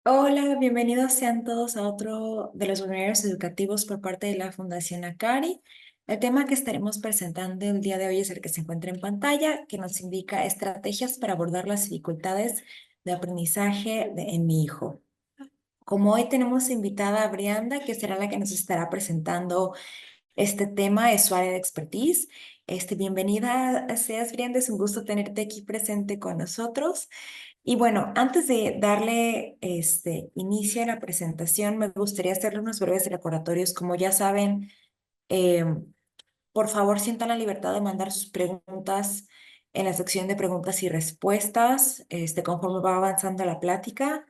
Hola, bienvenidos sean todos a otro de los webinarios educativos por parte de la Fundación Acari. El tema que estaremos presentando el día de hoy es el que se encuentra en pantalla, que nos indica estrategias para abordar las dificultades de aprendizaje en mi hijo. Como hoy tenemos invitada a Brianda, que será la que nos estará presentando este tema, es su área de expertise. Bienvenida seas, Brianda, es un gusto tenerte aquí presente con nosotros. Y bueno, antes de darle inicio a la presentación, me gustaría hacerle unos breves recordatorios. Como ya saben, eh, por favor, sientan la libertad de mandar sus preguntas en la sección de preguntas y respuestas, conforme va avanzando la plática.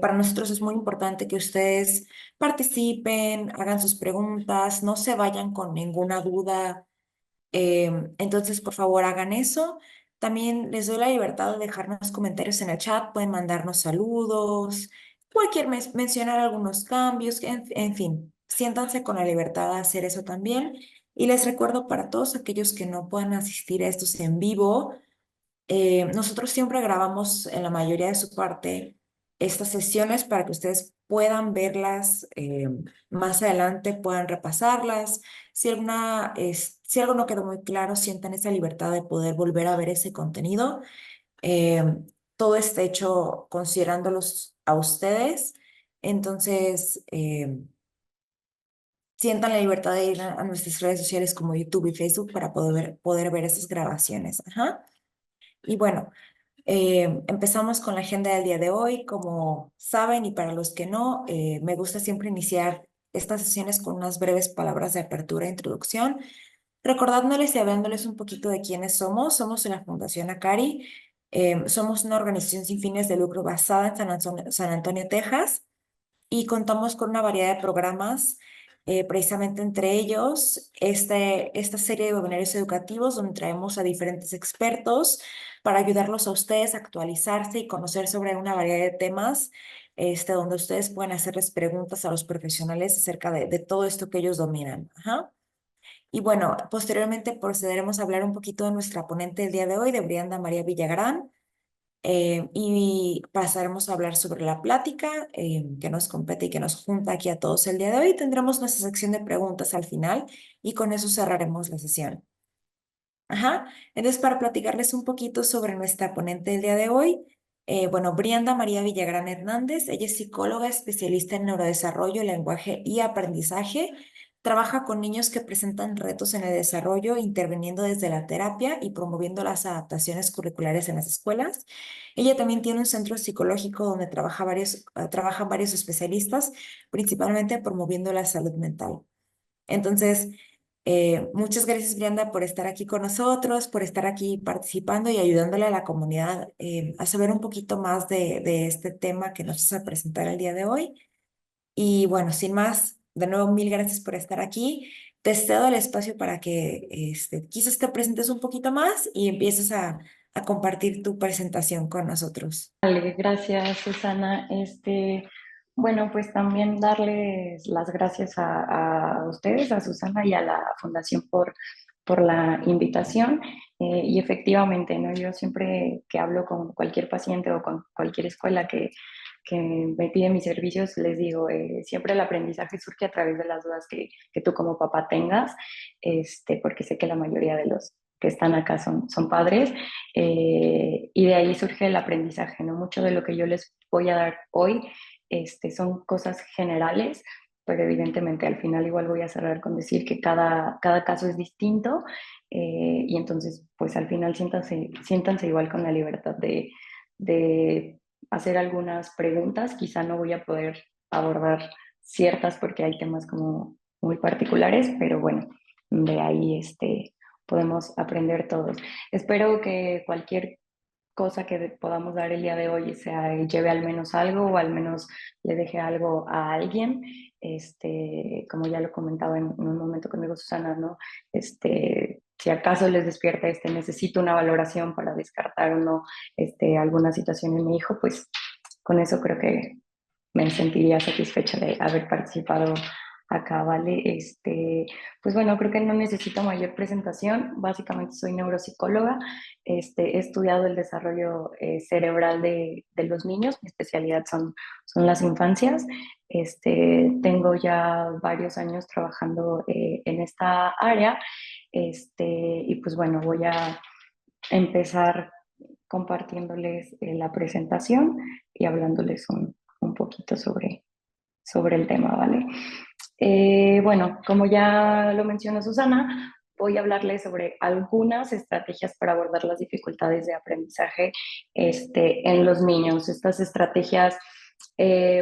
Para nosotros es muy importante que ustedes participen, hagan sus preguntas, no se vayan con ninguna duda. Entonces, por favor, hagan eso. También les doy la libertad de dejarnos comentarios en el chat, pueden mandarnos saludos, mencionar algunos cambios, en fin, siéntanse con la libertad de hacer eso también. Y les recuerdo para todos aquellos que no puedan asistir a estos en vivo, nosotros siempre grabamos en la mayoría de su parte estas sesiones para que ustedes puedan verlas más adelante, puedan repasarlas. Si algo no quedó muy claro, sientan esa libertad de poder volver a ver ese contenido. Eh, Todo está hecho considerándolos a ustedes. Entonces, sientan la libertad de ir a nuestras redes sociales como YouTube y Facebook para poder ver esas grabaciones. Ajá. Y bueno. Empezamos con la agenda del día de hoy. Como saben, y para los que no, me gusta siempre iniciar estas sesiones con unas breves palabras de apertura e introducción, recordándoles y hablándoles un poquito de quiénes somos. Somos la Fundación Acari. Somos una organización sin fines de lucro basada en San Antonio, Texas, y contamos con una variedad de programas, precisamente entre ellos esta serie de webinarios educativos donde traemos a diferentes expertos para ayudarlos a ustedes a actualizarse y conocer sobre una variedad de temas, donde ustedes pueden hacerles preguntas a los profesionales acerca de todo esto que ellos dominan. Ajá. Y bueno, posteriormente procederemos a hablar un poquito de nuestra ponente del día de hoy, de Brianda María Villagrán, y pasaremos a hablar sobre la plática que nos compete y que nos junta aquí a todos el día de hoy. Tendremos nuestra sección de preguntas al final y con eso cerraremos la sesión. Ajá. Entonces, para platicarles un poquito sobre nuestra ponente del día de hoy, bueno, Brianda María Villagrán Hernández, ella es psicóloga especialista en neurodesarrollo, lenguaje y aprendizaje. Trabaja con niños que presentan retos en el desarrollo, interviniendo desde la terapia y promoviendo las adaptaciones curriculares en las escuelas. Ella también tiene un centro psicológico donde trabajan varios especialistas, principalmente promoviendo la salud mental. Entonces, muchas gracias, Brianda, por estar aquí con nosotros, por estar aquí participando y ayudándole a la comunidad a saber un poquito más de este tema que nos vas a presentar el día de hoy. Y bueno, sin más, de nuevo, mil gracias por estar aquí. Te cedo el espacio para que quizás te presentes un poquito más y empieces a compartir tu presentación con nosotros. Vale, gracias, Susana. Bueno, pues también darles las gracias a ustedes, a Susana y a la Fundación por la invitación. Y efectivamente, ¿no? Yo siempre que hablo con cualquier paciente o con cualquier escuela que me pide mis servicios, les digo, siempre el aprendizaje surge a través de las dudas que tú como papá tengas, porque sé que la mayoría de los que están acá son padres, y de ahí surge el aprendizaje, ¿no? Mucho de lo que yo les voy a dar hoy son cosas generales, pero evidentemente al final igual voy a cerrar con decir que cada caso es distinto, y entonces pues al final siéntanse igual con la libertad de hacer algunas preguntas. Quizá no voy a poder abordar ciertas porque hay temas como muy particulares, pero bueno, de ahí podemos aprender todos. Espero que cualquier cosa que podamos dar el día de hoy sea, lleve al menos algo o al menos le deje algo a alguien. Como ya lo comentaba en un momento conmigo Susana, ¿no? Si acaso les despierta necesito una valoración para descartar o no alguna situación en mi hijo, pues con eso creo que me sentiría satisfecha de haber participado acá, ¿vale? Pues bueno, creo que no necesito mayor presentación. Básicamente soy neuropsicóloga. He estudiado el desarrollo cerebral de los niños. Mi especialidad son las infancias. Tengo ya varios años trabajando en esta área. Y pues bueno, voy a empezar compartiéndoles la presentación y hablándoles un poquito sobre el tema, ¿vale? Bueno, como ya lo mencionó Susana, voy a hablarles sobre algunas estrategias para abordar las dificultades de aprendizaje en los niños. Estas estrategias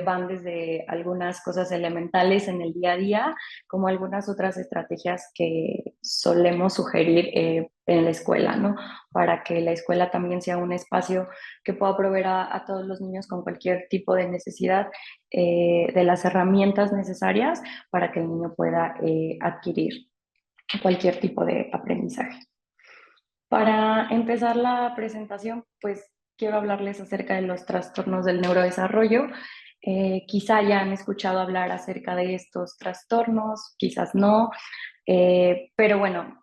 van desde algunas cosas elementales en el día a día, como algunas otras estrategias que solemos sugerir en la escuela, ¿no? Para que la escuela también sea un espacio que pueda proveer a todos los niños con cualquier tipo de necesidad de las herramientas necesarias para que el niño pueda adquirir cualquier tipo de aprendizaje. Para empezar la presentación, pues quiero hablarles acerca de los trastornos del neurodesarrollo. Quizá ya han escuchado hablar acerca de estos trastornos, quizás no, pero bueno,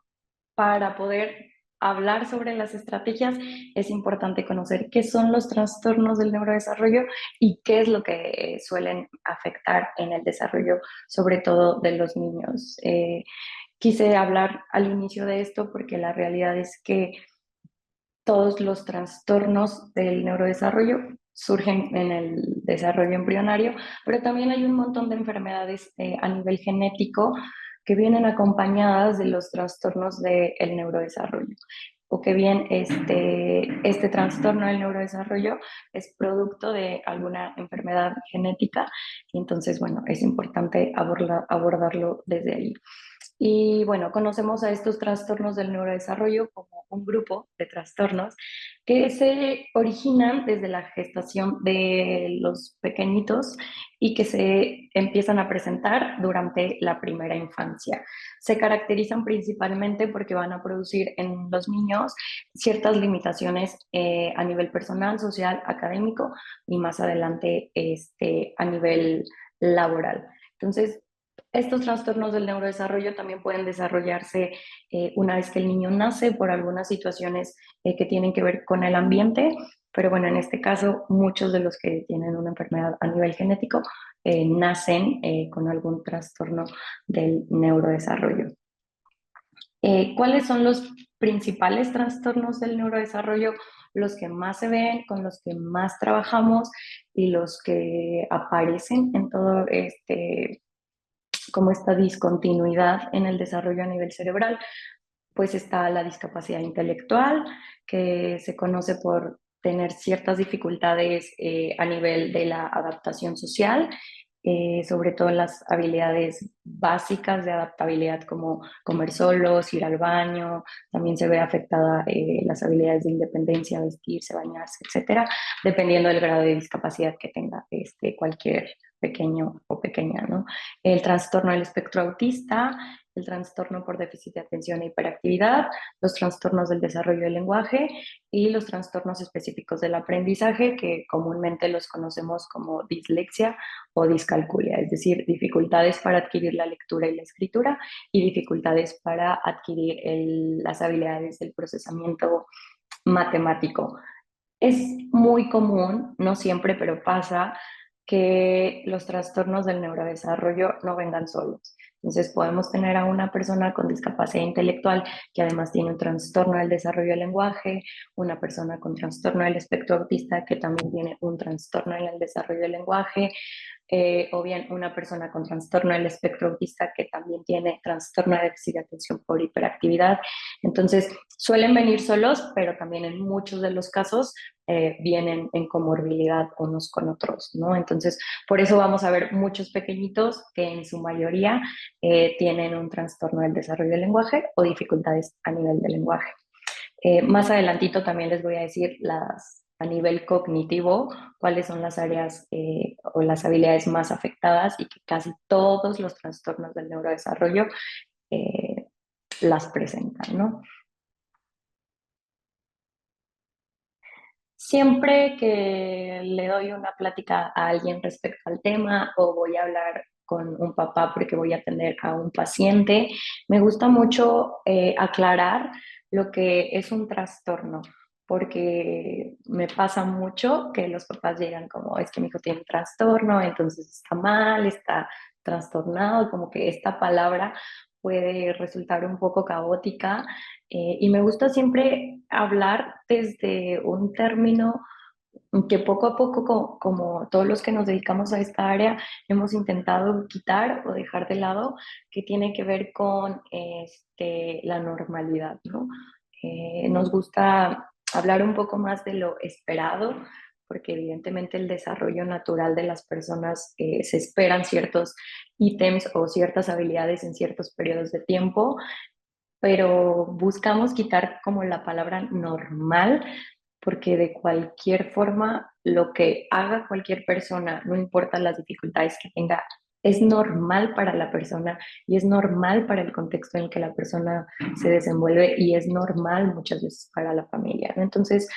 para poder hablar sobre las estrategias es importante conocer qué son los trastornos del neurodesarrollo y qué es lo que suelen afectar en el desarrollo, sobre todo de los niños. Quise hablar al inicio de esto porque la realidad es que todos los trastornos del neurodesarrollo surgen en el desarrollo embrionario, pero también hay un montón de enfermedades a nivel genético que vienen acompañadas de los trastornos del neurodesarrollo o que bien este trastorno del neurodesarrollo es producto de alguna enfermedad genética y entonces, bueno, es importante abordarlo desde ahí. Y bueno, conocemos a estos trastornos del neurodesarrollo como un grupo de trastornos que se originan desde la gestación de los pequeñitos y que se empiezan a presentar durante la primera infancia. Se caracterizan principalmente porque van a producir en los niños ciertas limitaciones a nivel personal, social, académico y más adelante a nivel laboral. Entonces, estos trastornos del neurodesarrollo también pueden desarrollarse una vez que el niño nace por algunas situaciones que tienen que ver con el ambiente, pero bueno, en este caso muchos de los que tienen una enfermedad a nivel genético nacen con algún trastorno del neurodesarrollo. ¿Cuáles son los principales trastornos del neurodesarrollo? Los que más se ven, con los que más trabajamos y los que aparecen en todo como esta discontinuidad en el desarrollo a nivel cerebral, pues está la discapacidad intelectual, que se conoce por tener ciertas dificultades a nivel de la adaptación social, sobre todo las habilidades básicas de adaptabilidad como comer solos, ir al baño, también se ve afectada las habilidades de independencia, vestirse, bañarse, etcétera, dependiendo del grado de discapacidad que tenga cualquier pequeño o pequeña, ¿no? El trastorno del espectro autista, el trastorno por déficit de atención e hiperactividad, los trastornos del desarrollo del lenguaje y los trastornos específicos del aprendizaje, que comúnmente los conocemos como dislexia o discalculia, es decir, dificultades para adquirir la lectura y la escritura y dificultades para adquirir las habilidades del procesamiento matemático. Es muy común, no siempre, pero pasa que los trastornos del neurodesarrollo no vengan solos. Entonces podemos tener a una persona con discapacidad intelectual que además tiene un trastorno del desarrollo del lenguaje, una persona con trastorno del espectro autista que también tiene un trastorno en el desarrollo del lenguaje, o bien una persona con trastorno del espectro autista que también tiene trastorno de déficit de atención por hiperactividad. Entonces, suelen venir solos, pero también en muchos de los casos vienen en comorbilidad unos con otros, ¿no? Entonces, por eso vamos a ver muchos pequeñitos que en su mayoría tienen un trastorno del desarrollo del lenguaje o dificultades a nivel del lenguaje. Más adelantito también les voy a decir a nivel cognitivo cuáles son las áreas o las habilidades más afectadas y que casi todos los trastornos del neurodesarrollo eh, las presentan, ¿no? Siempre que le doy una plática a alguien respecto al tema o voy a hablar con un papá porque voy a atender a un paciente. Me gusta mucho aclarar lo que es un trastorno, porque me pasa mucho que los papás llegan como, es que mi hijo tiene un trastorno, entonces está mal, está trastornado, como que esta palabra puede resultar un poco caótica, y me gusta siempre hablar desde un término que poco a poco, como todos los que nos dedicamos a esta área, hemos intentado quitar o dejar de lado, que tiene que ver con la normalidad, ¿no? Nos gusta hablar un poco más de lo esperado, porque evidentemente el desarrollo natural de las personas, se esperan ciertos ítems o ciertas habilidades en ciertos periodos de tiempo, pero buscamos quitar como la palabra normal, porque de cualquier forma lo que haga cualquier persona, no importa las dificultades que tenga, es normal para la persona y es normal para el contexto en el que la persona se desenvuelve y es normal muchas veces para la familia, ¿no? Entonces,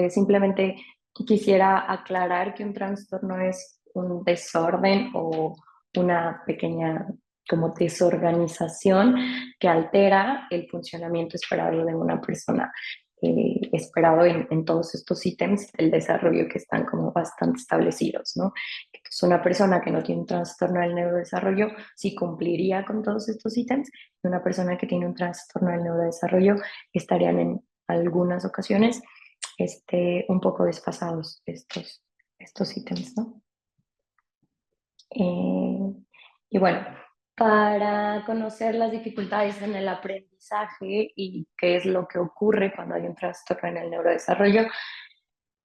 simplemente quisiera aclarar que un trastorno es un desorden o una pequeña como desorganización que altera el funcionamiento esperado de una persona, esperado en todos estos ítems del desarrollo que están como bastante establecidos, ¿no? Entonces, una persona que no tiene un trastorno del neurodesarrollo sí cumpliría con todos estos ítems, y una persona que tiene un trastorno del neurodesarrollo estarían en algunas ocasiones un poco desfasados estos ítems, ¿no? Eh, y bueno, para conocer las dificultades en el aprendizaje y qué es lo que ocurre cuando hay un trastorno en el neurodesarrollo,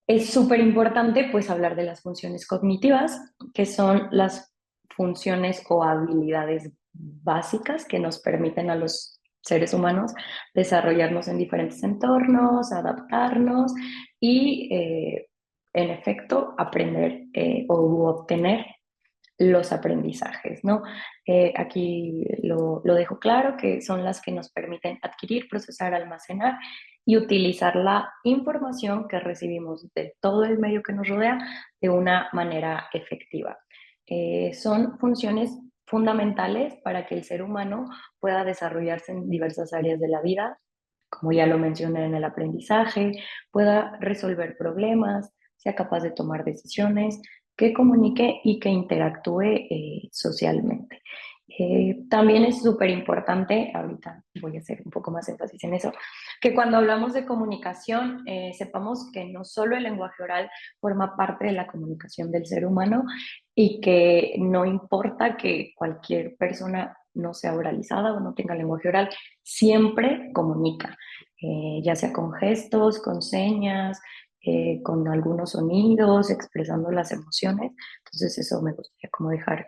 es súper importante pues hablar de las funciones cognitivas, que son las funciones o habilidades básicas que nos permiten a los seres humanos desarrollarnos en diferentes entornos, adaptarnos y, en efecto, aprender o obtener los aprendizajes, ¿no? Aquí lo dejo claro, que son las que nos permiten adquirir, procesar, almacenar y utilizar la información que recibimos de todo el medio que nos rodea de una manera efectiva. Son funciones fundamentales para que el ser humano pueda desarrollarse en diversas áreas de la vida, como ya lo mencioné en el aprendizaje, pueda resolver problemas, sea capaz de tomar decisiones, que comunique y que interactúe socialmente. También es súper importante, ahorita voy a hacer un poco más énfasis en eso, que cuando hablamos de comunicación, sepamos que no solo el lenguaje oral forma parte de la comunicación del ser humano y que no importa que cualquier persona no sea oralizada o no tenga lenguaje oral, siempre comunica, ya sea con gestos, con señas, con algunos sonidos, expresando las emociones. Entonces eso me gustaría como dejar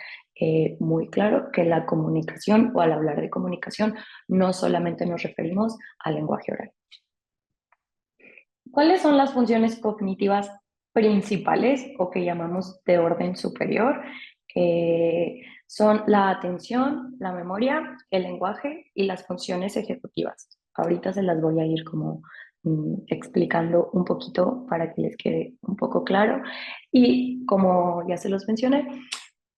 muy claro, que la comunicación o al hablar de comunicación no solamente nos referimos al lenguaje oral. ¿Cuáles son las funciones cognitivas principales o que llamamos de orden superior? Son la atención, la memoria, el lenguaje y las funciones ejecutivas. Ahorita se las voy a ir como explicando un poquito para que les quede un poco claro. Y como ya se los mencioné,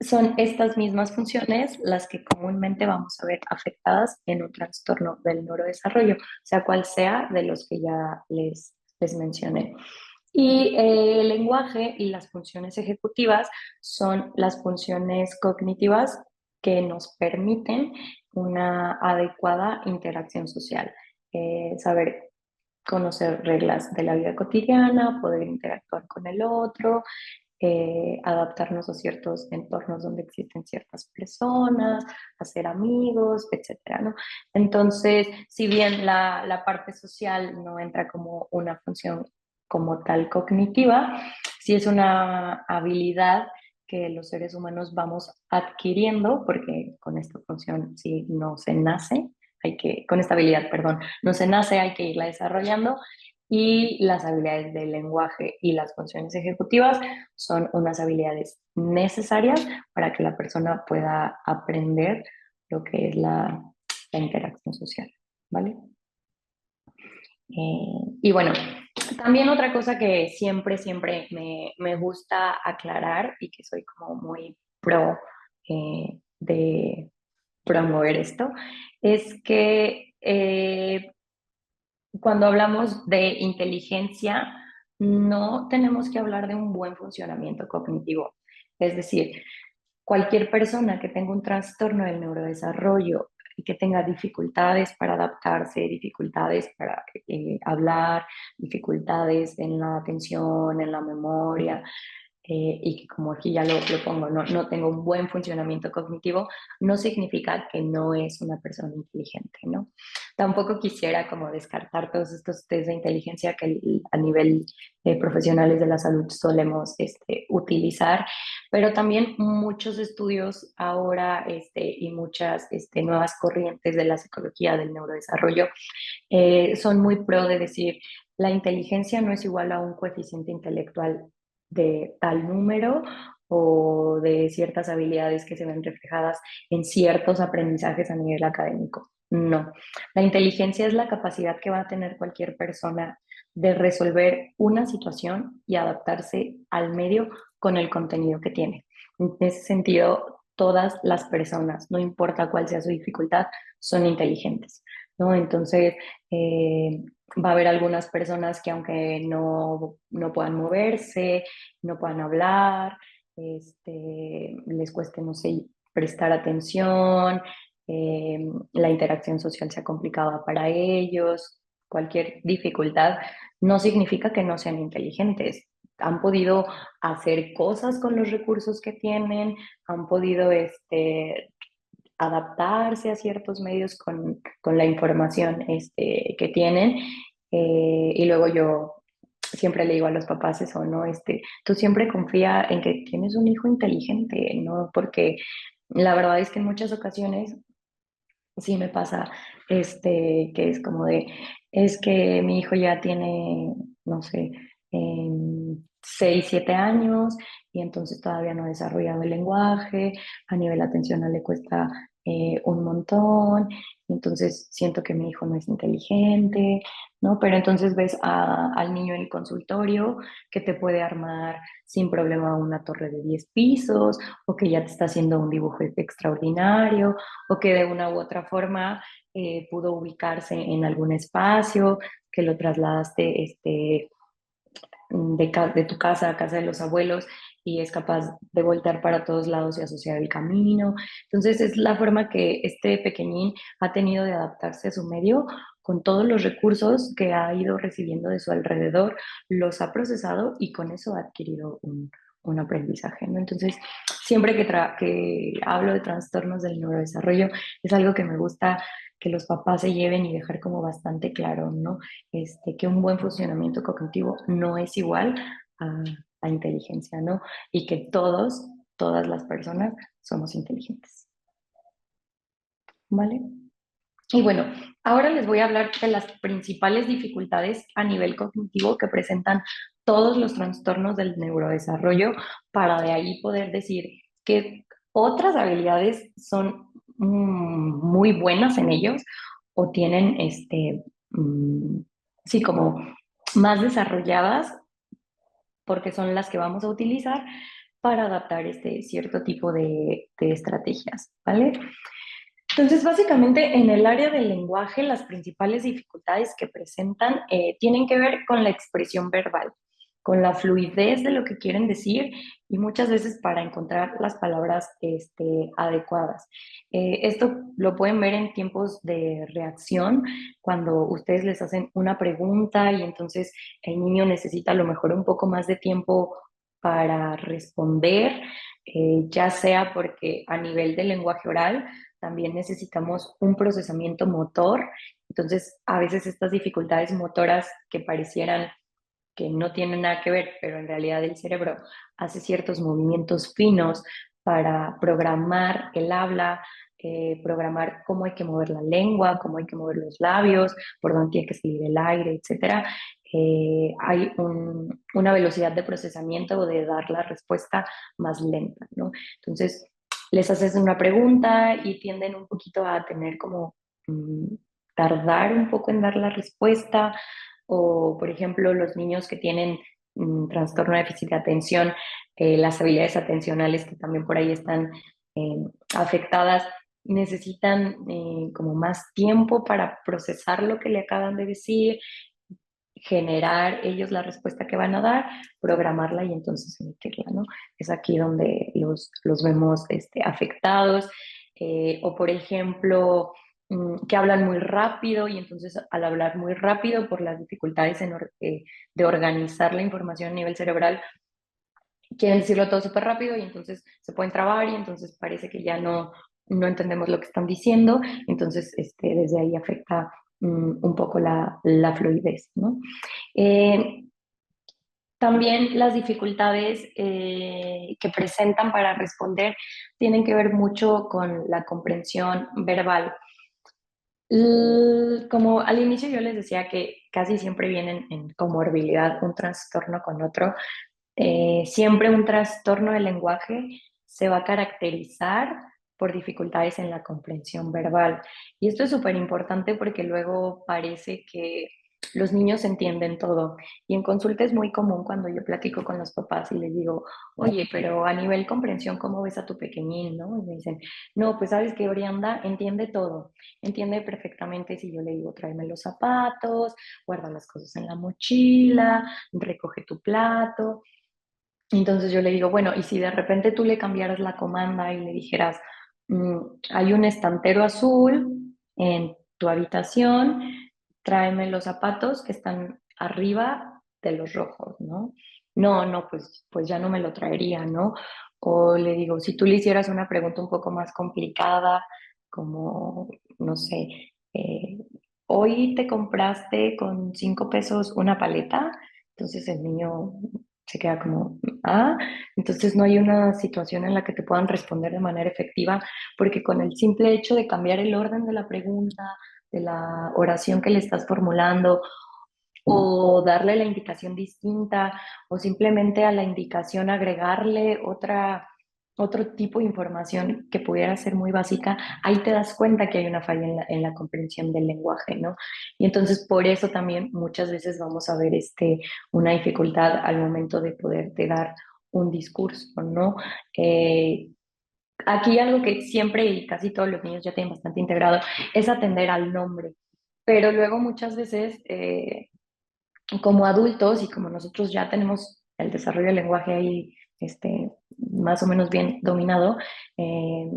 son estas mismas funciones las que comúnmente vamos a ver afectadas en un trastorno del neurodesarrollo, sea cual sea de los que ya les mencioné. Y el lenguaje y las funciones ejecutivas son las funciones cognitivas que nos permiten una adecuada interacción social, saber conocer reglas de la vida cotidiana, poder interactuar con el otro, adaptarnos a ciertos entornos donde existen ciertas personas, hacer amigos, etcétera, ¿no? Entonces, si bien la parte social no entra como una función como tal cognitiva, sí es una habilidad que los seres humanos vamos adquiriendo, porque con esta función sí no se nace, con esta habilidad, perdón, no se nace, hay que irla desarrollando, y las habilidades del lenguaje y las funciones ejecutivas son unas habilidades necesarias para que la persona pueda aprender lo que es la interacción social, ¿vale? Y bueno, también otra cosa que siempre me gusta aclarar y que soy como muy pro de promover esto, es que cuando hablamos de inteligencia, no tenemos que hablar de un buen funcionamiento cognitivo. Es decir, cualquier persona que tenga un trastorno del neurodesarrollo y que tenga dificultades para adaptarse, dificultades para hablar, dificultades en la atención, en la memoria, y que como aquí ya lo pongo, no tengo un buen funcionamiento cognitivo, no significa que no es una persona inteligente, ¿no? Tampoco quisiera como descartar todos estos test de inteligencia que a nivel de profesionales de la salud solemos utilizar, pero también muchos estudios ahora y muchas nuevas corrientes de la psicología del neurodesarrollo son muy pro de decir, la inteligencia no es igual a un coeficiente intelectual de tal número o de ciertas habilidades que se ven reflejadas en ciertos aprendizajes a nivel académico. No, la inteligencia es la capacidad que va a tener cualquier persona de resolver una situación y adaptarse al medio con el contenido que tiene. En ese sentido, todas las personas, no importa cuál sea su dificultad, son inteligentes, ¿no? Entonces, eh, va a haber algunas personas que aunque no puedan moverse, no puedan hablar, les cueste, no sé, prestar atención, la interacción social sea complicada para ellos, cualquier dificultad, no significa que no sean inteligentes. Han podido hacer cosas con los recursos que tienen, han podido adaptarse a ciertos medios con la información que tienen. Y luego yo siempre le digo a los papás eso, ¿no? Tú siempre confía en que tienes un hijo inteligente, ¿no? Porque la verdad es que en muchas ocasiones sí me pasa, que es como de, es que mi hijo ya tiene, no sé, 6, 7 años y entonces todavía no ha desarrollado el lenguaje, a nivel atencional le cuesta un montón, entonces siento que mi hijo no es inteligente, ¿no? Pero entonces ves al niño en el consultorio que te puede armar sin problema una torre de 10 pisos o que ya te está haciendo un dibujo extraordinario o que de una u otra forma pudo ubicarse en algún espacio, que lo trasladaste de tu casa a casa de los abuelos y es capaz de voltear para todos lados y asociar el camino. Entonces es la forma que este pequeñín ha tenido de adaptarse a su medio con todos los recursos que ha ido recibiendo de su alrededor, los ha procesado y con eso ha adquirido un aprendizaje, ¿no? Entonces, siempre que hablo de trastornos del neurodesarrollo, es algo que me gusta que los papás se lleven y dejar como bastante claro, ¿no? Que un buen funcionamiento cognitivo no es igual a, a inteligencia, ¿no? Y que todas las personas somos inteligentes, ¿vale? Y bueno, ahora les voy a hablar de las principales dificultades a nivel cognitivo que presentan todos los trastornos del neurodesarrollo para de ahí poder decir qué otras habilidades son muy buenas en ellos o tienen, sí, como más desarrolladas porque son las que vamos a utilizar para adaptar este cierto tipo de estrategias, ¿vale? Entonces, básicamente en el área del lenguaje, las principales dificultades que presentan tienen que ver con la expresión verbal, con la fluidez de lo que quieren decir y muchas veces para encontrar las palabras adecuadas. Esto lo pueden ver en tiempos de reacción, cuando ustedes les hacen una pregunta y entonces el niño necesita a lo mejor un poco más de tiempo para responder, ya sea porque a nivel del lenguaje oral, también necesitamos un procesamiento motor. Entonces, a veces estas dificultades motoras que parecieran que no tienen nada que ver, pero en realidad el cerebro hace ciertos movimientos finos para programar el habla, programar cómo hay que mover la lengua, cómo hay que mover los labios, por dónde tiene que salir el aire, etcétera. Hay una velocidad de procesamiento o de dar la respuesta más lenta, ¿no? Entonces, les haces una pregunta y tienden un poquito a tener como tardar un poco en dar la respuesta o, por ejemplo, los niños que tienen trastorno de déficit de atención, las habilidades atencionales que también por ahí están afectadas necesitan como más tiempo para procesar lo que le acaban de decir, generar ellos la respuesta que van a dar, programarla y entonces emitirla, ¿no? Es aquí donde los vemos afectados. O por ejemplo, que hablan muy rápido y entonces al hablar muy rápido por las dificultades de organizar la información a nivel cerebral, quieren decirlo todo súper rápido y entonces se pueden trabar y entonces parece que ya no entendemos lo que están diciendo, entonces desde ahí afecta un poco la fluidez, ¿no? Eh, También las dificultades que presentan para responder tienen que ver mucho con la comprensión verbal. Como al inicio yo les decía que casi siempre vienen en comorbilidad un trastorno con otro, siempre un trastorno del lenguaje se va a caracterizar por dificultades en la comprensión verbal. Y esto es súper importante porque luego parece que los niños entienden todo. Y en consulta es muy común cuando yo platico con los papás y les digo, oye, pero a nivel comprensión, ¿cómo ves a tu pequeñín? ¿No? Y me dicen, no, pues sabes que Orianda entiende todo. Entiende perfectamente si yo le digo, tráeme los zapatos, guarda las cosas en la mochila, recoge tu plato. Entonces yo le digo, bueno, y si de repente tú le cambiaras la comanda y le dijeras, "Mm, hay un estantero azul en tu habitación, tráeme los zapatos que están arriba de los rojos, ¿no? No, no, pues ya no me lo traería, ¿no? O le digo, si tú le hicieras una pregunta un poco más complicada, como, no sé, eh, hoy te compraste con 5 pesos una paleta, entonces el niño se queda como, ah, entonces no hay una situación en la que te puedan responder de manera efectiva, porque con el simple hecho de cambiar el orden de la pregunta, de la oración que le estás formulando, o darle la indicación distinta, o simplemente a la indicación agregarle otro tipo de información que pudiera ser muy básica, ahí te das cuenta que hay una falla en la comprensión del lenguaje, ¿no? Y entonces por eso también muchas veces vamos a ver una dificultad al momento de poderte dar un discurso, ¿no? Aquí algo que siempre y casi todos los niños ya tienen bastante integrado es atender al nombre, pero luego muchas veces como adultos y como nosotros ya tenemos el desarrollo del lenguaje ahí más o menos bien dominado, eh,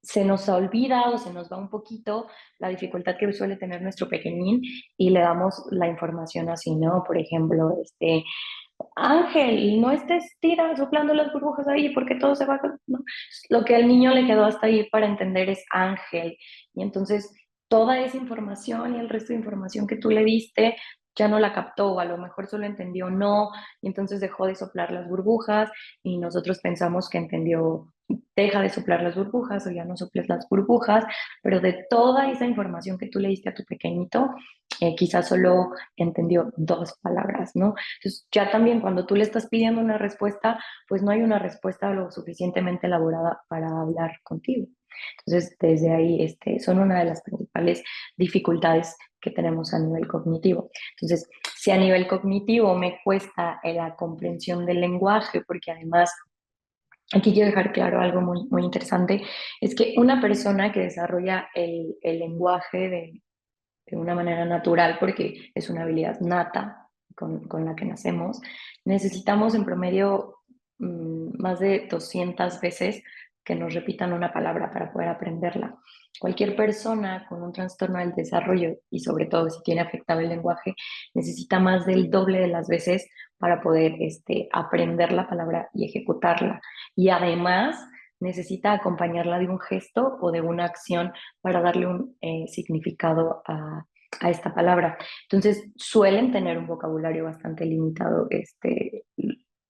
se nos olvida o se nos va un poquito la dificultad que suele tener nuestro pequeñín y le damos la información así, ¿no? Por ejemplo, Ángel, no estés soplando las burbujas ahí porque todo se va, ¿no? Lo que al niño le quedó hasta ahí para entender es Ángel. Y entonces toda esa información y el resto de información que tú le diste ya no la captó, o a lo mejor solo entendió no, y entonces dejó de soplar las burbujas y nosotros pensamos que entendió, deja de soplar las burbujas o ya no soples las burbujas, pero de toda esa información que tú le diste a tu pequeñito, quizás solo entendió 2 palabras, ¿no? Entonces, ya también cuando tú le estás pidiendo una respuesta, pues no hay una respuesta lo suficientemente elaborada para hablar contigo. Entonces, desde ahí son una de las principales dificultades que tenemos a nivel cognitivo. Entonces, si a nivel cognitivo me cuesta la comprensión del lenguaje, porque además, aquí quiero dejar claro algo muy, muy interesante, es que una persona que desarrolla el lenguaje de una manera natural, porque es una habilidad nata con la que nacemos, necesitamos en promedio más de 200 veces que nos repitan una palabra para poder aprenderla. Cualquier persona con un trastorno del desarrollo y sobre todo si tiene afectado el lenguaje, necesita más del doble de las veces para poder aprender la palabra y ejecutarla. Y además necesita acompañarla de un gesto o de una acción para darle un significado a esta palabra. Entonces, suelen tener un vocabulario bastante limitado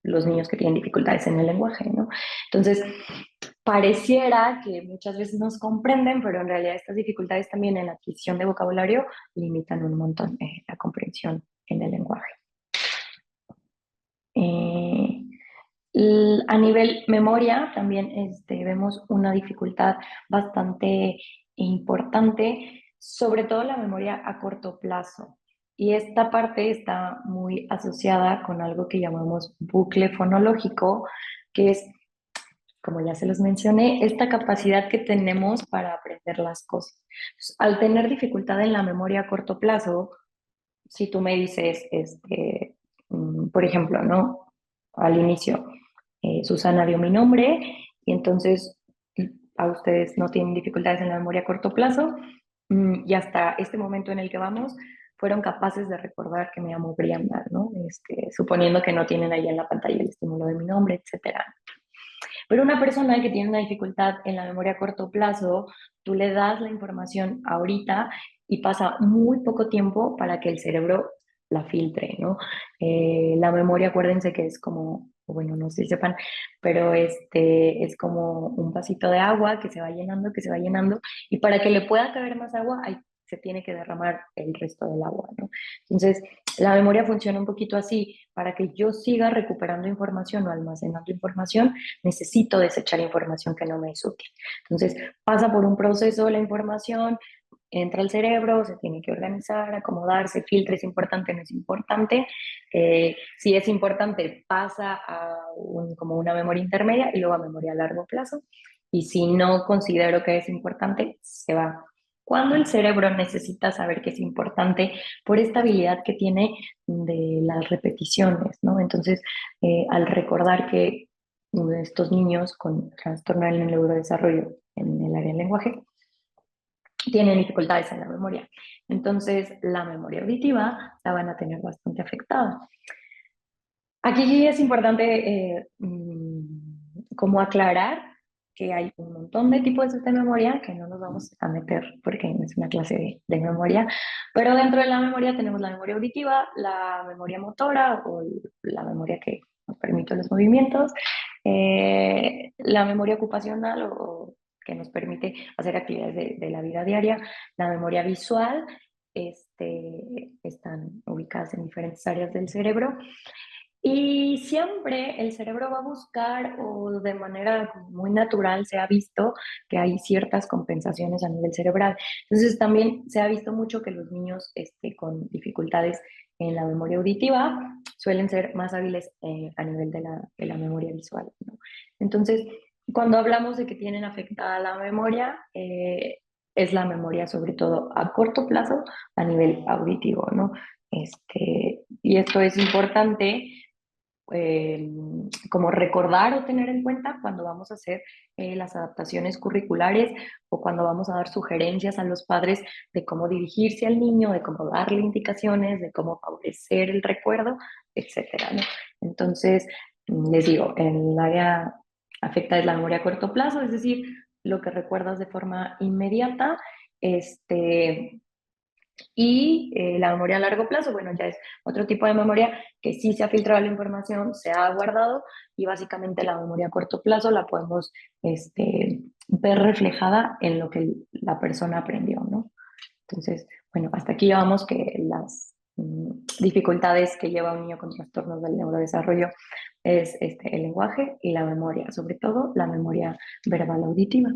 los niños que tienen dificultades en el lenguaje, ¿no? Entonces, pareciera que muchas veces nos comprenden, pero en realidad estas dificultades también en la adquisición de vocabulario limitan un montón la comprensión en el lenguaje. Eh, a nivel memoria también vemos una dificultad bastante importante, sobre todo la memoria a corto plazo. Y esta parte está muy asociada con algo que llamamos bucle fonológico, que es como ya se los mencioné, esta capacidad que tenemos para aprender las cosas. Entonces, al tener dificultad en la memoria a corto plazo, si tú me dices, por ejemplo, ¿no? Al inicio, Susana dio mi nombre y entonces a ustedes no tienen dificultades en la memoria a corto plazo y hasta este momento en el que vamos fueron capaces de recordar que me llamo Brianda, ¿no? Suponiendo que no tienen ahí en la pantalla el estímulo de mi nombre, etcétera. Pero una persona que tiene una dificultad en la memoria a corto plazo, tú le das la información ahorita y pasa muy poco tiempo para que el cerebro la filtre, ¿no? La memoria, acuérdense que es como, bueno, no sé si sepan, pero es como un vasito de agua que se va llenando, y para que le pueda caber más agua, se tiene que derramar el resto del agua, ¿no? Entonces, la memoria funciona un poquito así, para que yo siga recuperando información o almacenando información, necesito desechar información que no me es útil. Entonces, pasa por un proceso la información, entra al cerebro, se tiene que organizar, acomodarse, filtra, es importante, no es importante. Si es importante, pasa a como una memoria intermedia y luego a memoria a largo plazo. Y si no considero que es importante, se va. Cuando el cerebro necesita saber que es importante por esta habilidad que tiene de las repeticiones, ¿no? Entonces, al recordar que estos niños con trastorno del neurodesarrollo en el área del lenguaje tienen dificultades en la memoria. Entonces, la memoria auditiva la van a tener bastante afectada. Aquí es importante como aclarar que hay un montón de tipos de memoria que no nos vamos a meter porque no es una clase de memoria, pero dentro de la memoria tenemos la memoria auditiva, la memoria motora o la memoria que nos permite los movimientos, la memoria ocupacional o que nos permite hacer actividades de la vida diaria, la memoria visual, están ubicadas en diferentes áreas del cerebro. Y siempre el cerebro va a buscar, o de manera muy natural se ha visto que hay ciertas compensaciones a nivel cerebral. Entonces también se ha visto mucho que los niños con dificultades en la memoria auditiva suelen ser más hábiles a nivel de la memoria visual, ¿no? Entonces, cuando hablamos de que tienen afectada la memoria, es la memoria sobre todo a corto plazo a nivel auditivo, ¿no? Y esto es importante eh, como recordar o tener en cuenta cuando vamos a hacer las adaptaciones curriculares o cuando vamos a dar sugerencias a los padres de cómo dirigirse al niño, de cómo darle indicaciones, de cómo favorecer el recuerdo, etcétera, ¿no? Entonces, les digo, en el área afecta es la memoria a corto plazo, es decir, lo que recuerdas de forma inmediata, y la memoria a largo plazo, bueno, ya es otro tipo de memoria que sí se ha filtrado la información, se ha guardado, y básicamente la memoria a corto plazo la podemos ver reflejada en lo que la persona aprendió, ¿no? Entonces, bueno, hasta aquí llevamos que las dificultades que lleva un niño con trastornos del neurodesarrollo es el lenguaje y la memoria, sobre todo la memoria verbal auditiva.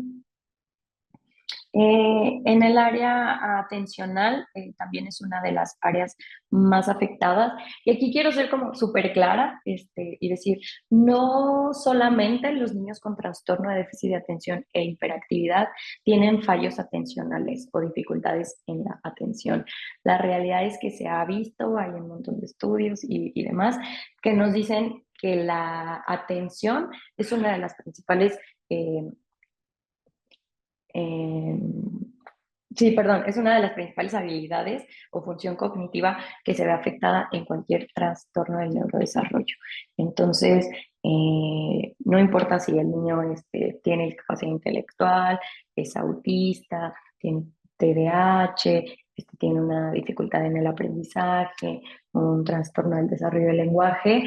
En el área atencional también es una de las áreas más afectadas. Y aquí quiero ser como súper clara y decir, no solamente los niños con trastorno de déficit de atención e hiperactividad tienen fallos atencionales o dificultades en la atención. La realidad es que se ha visto, hay un montón de estudios y demás que nos dicen que la atención es una de las principales eh, sí, perdón, es una de las principales habilidades o función cognitiva que se ve afectada en cualquier trastorno del neurodesarrollo. Entonces, no importa si el niño tiene discapacidad intelectual, es autista, tiene TDAH, tiene una dificultad en el aprendizaje, un trastorno del desarrollo del lenguaje,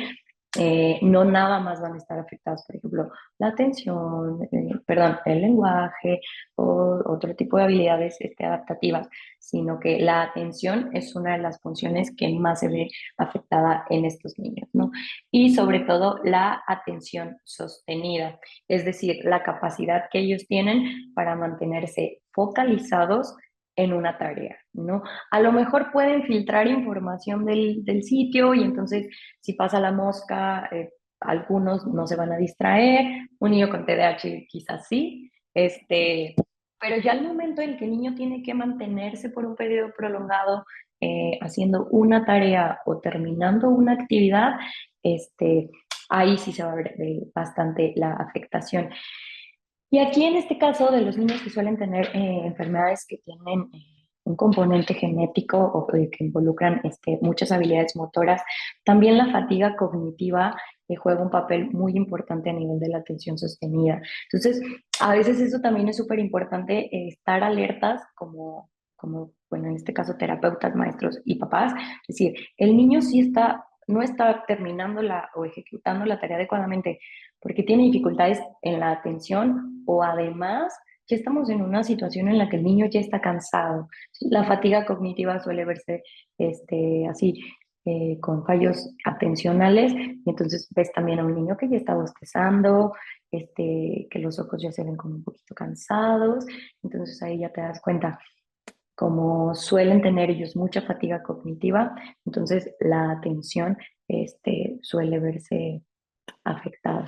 no nada más van a estar afectados, por ejemplo, la atención, perdón, el lenguaje o otro tipo de habilidades adaptativas, sino que la atención es una de las funciones que más se ve afectada en estos niños, ¿no? Y sobre todo la atención sostenida, es decir, la capacidad que ellos tienen para mantenerse focalizados en una tarea, ¿no? A lo mejor pueden filtrar información del sitio y entonces si pasa la mosca, algunos no se van a distraer, un niño con TDAH quizás sí, pero ya al momento en que el niño tiene que mantenerse por un periodo prolongado haciendo una tarea o terminando una actividad, ahí sí se va a ver bastante la afectación. Y aquí en este caso de los niños que suelen tener enfermedades que tienen un componente genético o que involucran muchas habilidades motoras, también la fatiga cognitiva juega un papel muy importante a nivel de la atención sostenida. Entonces, a veces eso también es súper importante, estar alertas bueno, en este caso terapeutas, maestros y papás, es decir, el niño sí no está terminando o ejecutando la tarea adecuadamente porque tiene dificultades en la atención o además ya estamos en una situación en la que el niño ya está cansado. La fatiga cognitiva suele verse así, con fallos atencionales, y entonces ves también a un niño que ya está bostezando, que los ojos ya se ven como un poquito cansados, entonces ahí ya te das cuenta. Como suelen tener ellos mucha fatiga cognitiva, entonces la atención suele verse afectada.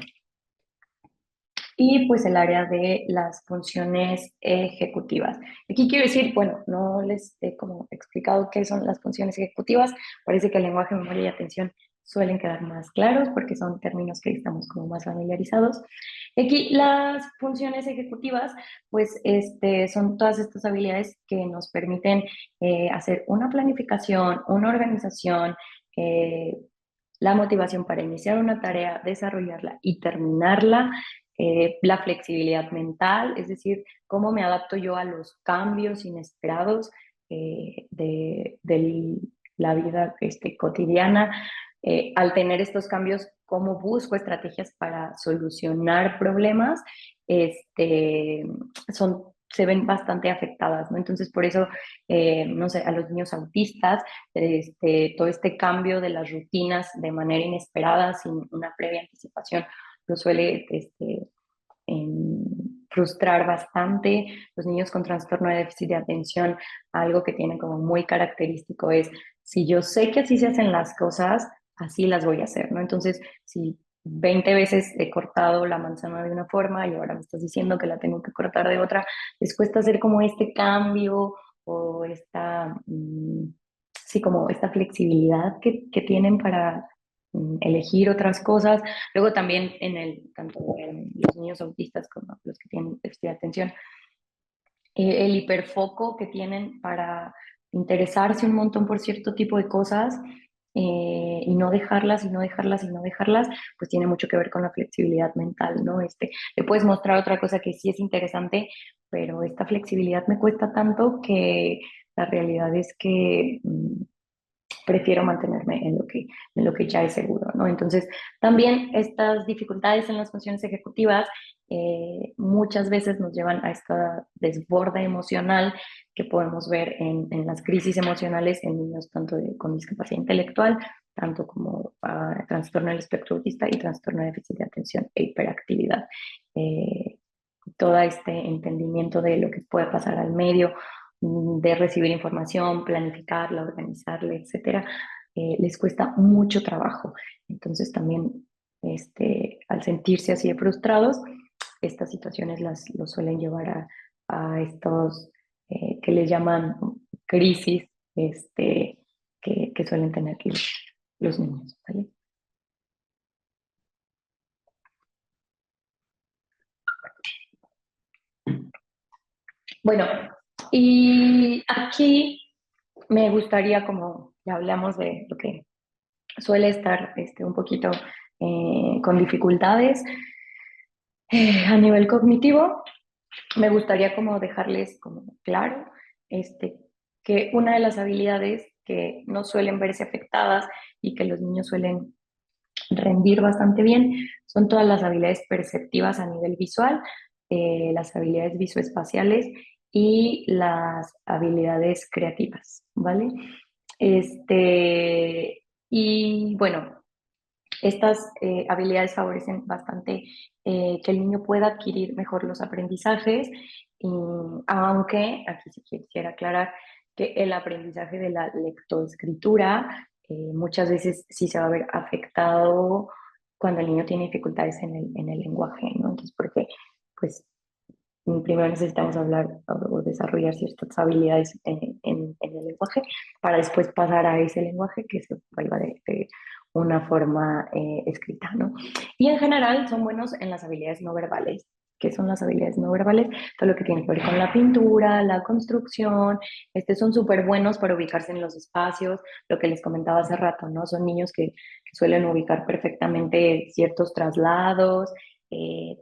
Y pues el área de las funciones ejecutivas. Aquí quiero decir, bueno, no les he como explicado qué son las funciones ejecutivas, parece que el lenguaje, memoria y atención suelen quedar más claros porque son términos que estamos como más familiarizados. Aquí las funciones ejecutivas, pues son todas estas habilidades que nos permiten hacer una planificación, una organización, la motivación para iniciar una tarea, desarrollarla y terminarla, la flexibilidad mental, es decir, cómo me adapto yo a los cambios inesperados de la vida cotidiana. Al tener estos cambios, cómo busco estrategias para solucionar problemas, este, se ven bastante afectadas, ¿no? Entonces, por eso, no sé, a los niños autistas, todo este cambio de las rutinas de manera inesperada, sin una previa anticipación, lo suele frustrar bastante. Los niños con trastorno de déficit de atención, algo que tienen como muy característico es, si yo sé que así se hacen las cosas, así las voy a hacer, ¿no? Entonces, si 20 veces he cortado la manzana de una forma y ahora me estás diciendo que la tengo que cortar de otra, les cuesta hacer como este cambio o sí, como esta flexibilidad que tienen para elegir otras cosas. Luego también tanto en los niños autistas como los que tienen déficit de atención, el hiperfoco que tienen para interesarse un montón por cierto tipo de cosas, y no dejarlas, y no dejarlas, y no dejarlas, pues tiene mucho que ver con la flexibilidad mental, ¿no? Le puedes mostrar otra cosa que sí es interesante, pero esta flexibilidad me cuesta tanto que la realidad es que prefiero mantenerme en lo que ya es seguro, ¿no? Entonces, también estas dificultades en las funciones ejecutivas muchas veces nos llevan a esta desborde emocional que podemos ver en las crisis emocionales en niños tanto con discapacidad intelectual, tanto como trastorno del espectro autista y trastorno de déficit de atención e hiperactividad. Eh, Todo este entendimiento de lo que puede pasar al medio, de recibir información, planificarla, organizarla, etcétera, les cuesta mucho trabajo. Entonces también, al sentirse así de frustrados, estas situaciones los suelen llevar a estos que les llaman crisis, que suelen tener los niños, ¿vale? Bueno, y aquí me gustaría, como ya hablamos de lo que suele estar un poquito con dificultades a nivel cognitivo, me gustaría como dejarles como claro este, que una de las habilidades que no suelen verse afectadas y que los niños suelen rendir bastante bien son todas las habilidades perceptivas a nivel visual, las habilidades visoespaciales y las habilidades creativas, ¿vale? Y bueno, estas habilidades favorecen bastante que el niño pueda adquirir mejor los aprendizajes, y, aunque aquí sí quisiera aclarar que el aprendizaje de la lectoescritura muchas veces sí se va a ver afectado cuando el niño tiene dificultades en el lenguaje, ¿no? Entonces, porque, pues, primero necesitamos hablar o desarrollar ciertas habilidades en el lenguaje para después pasar a ese lenguaje que se vuelva de una forma escrita, ¿no? Y en general son buenos en las habilidades no verbales. ¿Qué son las habilidades no verbales? Todo lo que tiene que ver con la pintura, la construcción, son súper buenos para ubicarse en los espacios, lo que les comentaba hace rato, ¿no? Son niños que suelen ubicar perfectamente ciertos traslados.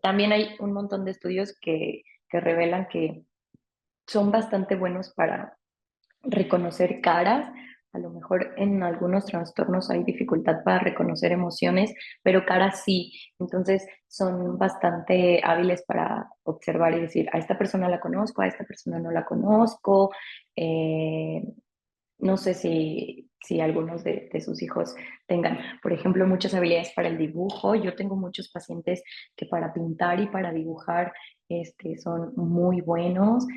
También hay un montón de estudios que revelan que son bastante buenos para reconocer caras. A lo mejor en algunos trastornos hay dificultad para reconocer emociones, pero caras sí. Entonces son bastante hábiles para observar y decir, a esta persona la conozco, a esta persona no la conozco. Eh, no sé si algunos de sus hijos tengan, por ejemplo, muchas habilidades para el dibujo. Yo tengo muchos pacientes que para pintar y para dibujar son muy buenos.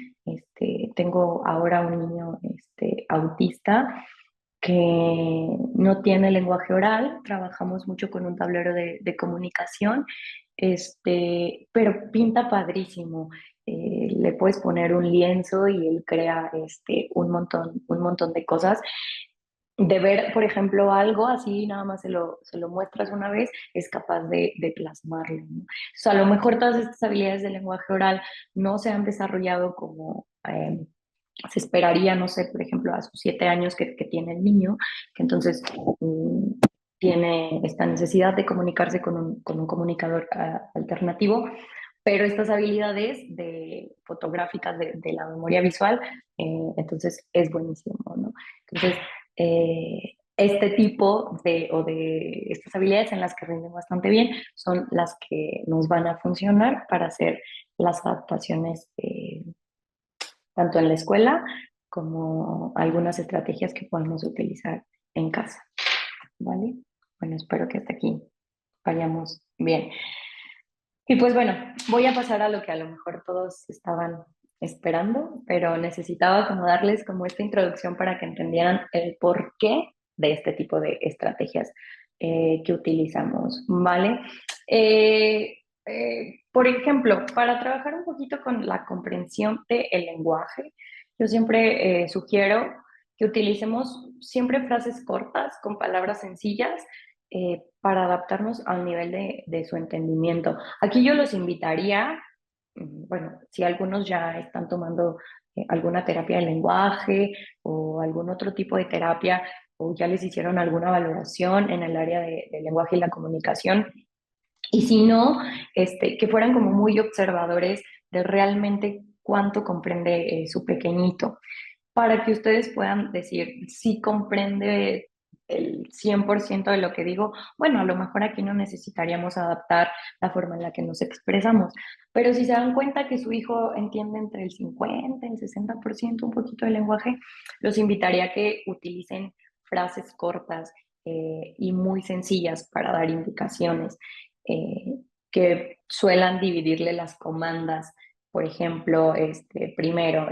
Tengo ahora un niño autista que no tiene lenguaje oral, trabajamos mucho con un tablero de comunicación, pero pinta padrísimo. Le puedes poner un lienzo y él crea un montón de cosas. De ver, por ejemplo, algo así, nada más se lo muestras una vez, es capaz de plasmarlo, ¿no? O sea, a lo mejor todas estas habilidades del lenguaje oral no se han desarrollado como se esperaría, no sé, por ejemplo, a sus 7 años que tiene el niño, que entonces tiene esta necesidad de comunicarse con un comunicador alternativo, pero estas habilidades fotográficas de la memoria visual, entonces es buenísimo, ¿no? Entonces, este tipo de estas habilidades en las que rinden bastante bien son las que nos van a funcionar para hacer las adaptaciones tanto en la escuela como algunas estrategias que podemos utilizar en casa, ¿vale? Bueno, espero que hasta aquí vayamos bien. Y pues bueno, voy a pasar a lo que a lo mejor todos estaban esperando, pero necesitaba como darles como esta introducción para que entendieran el porqué de este tipo de estrategias que utilizamos, ¿vale? Por ejemplo, para trabajar un poquito con la comprensión del lenguaje, yo siempre sugiero que utilicemos siempre frases cortas con palabras sencillas para adaptarnos al nivel de su entendimiento. Aquí yo los invitaría, bueno, si algunos ya están tomando alguna terapia de lenguaje o algún otro tipo de terapia o ya les hicieron alguna valoración en el área del lenguaje y la comunicación, y si no, que fueran como muy observadores de realmente cuánto comprende su pequeñito, para que ustedes puedan decir si comprende el 100% de lo que digo. Bueno, a lo mejor aquí no necesitaríamos adaptar la forma en la que nos expresamos, pero si se dan cuenta que su hijo entiende entre el 50 y el 60% un poquito del lenguaje, los invitaría a que utilicen frases cortas y muy sencillas para dar indicaciones, que suelan dividirle las comandas. Por ejemplo, primero,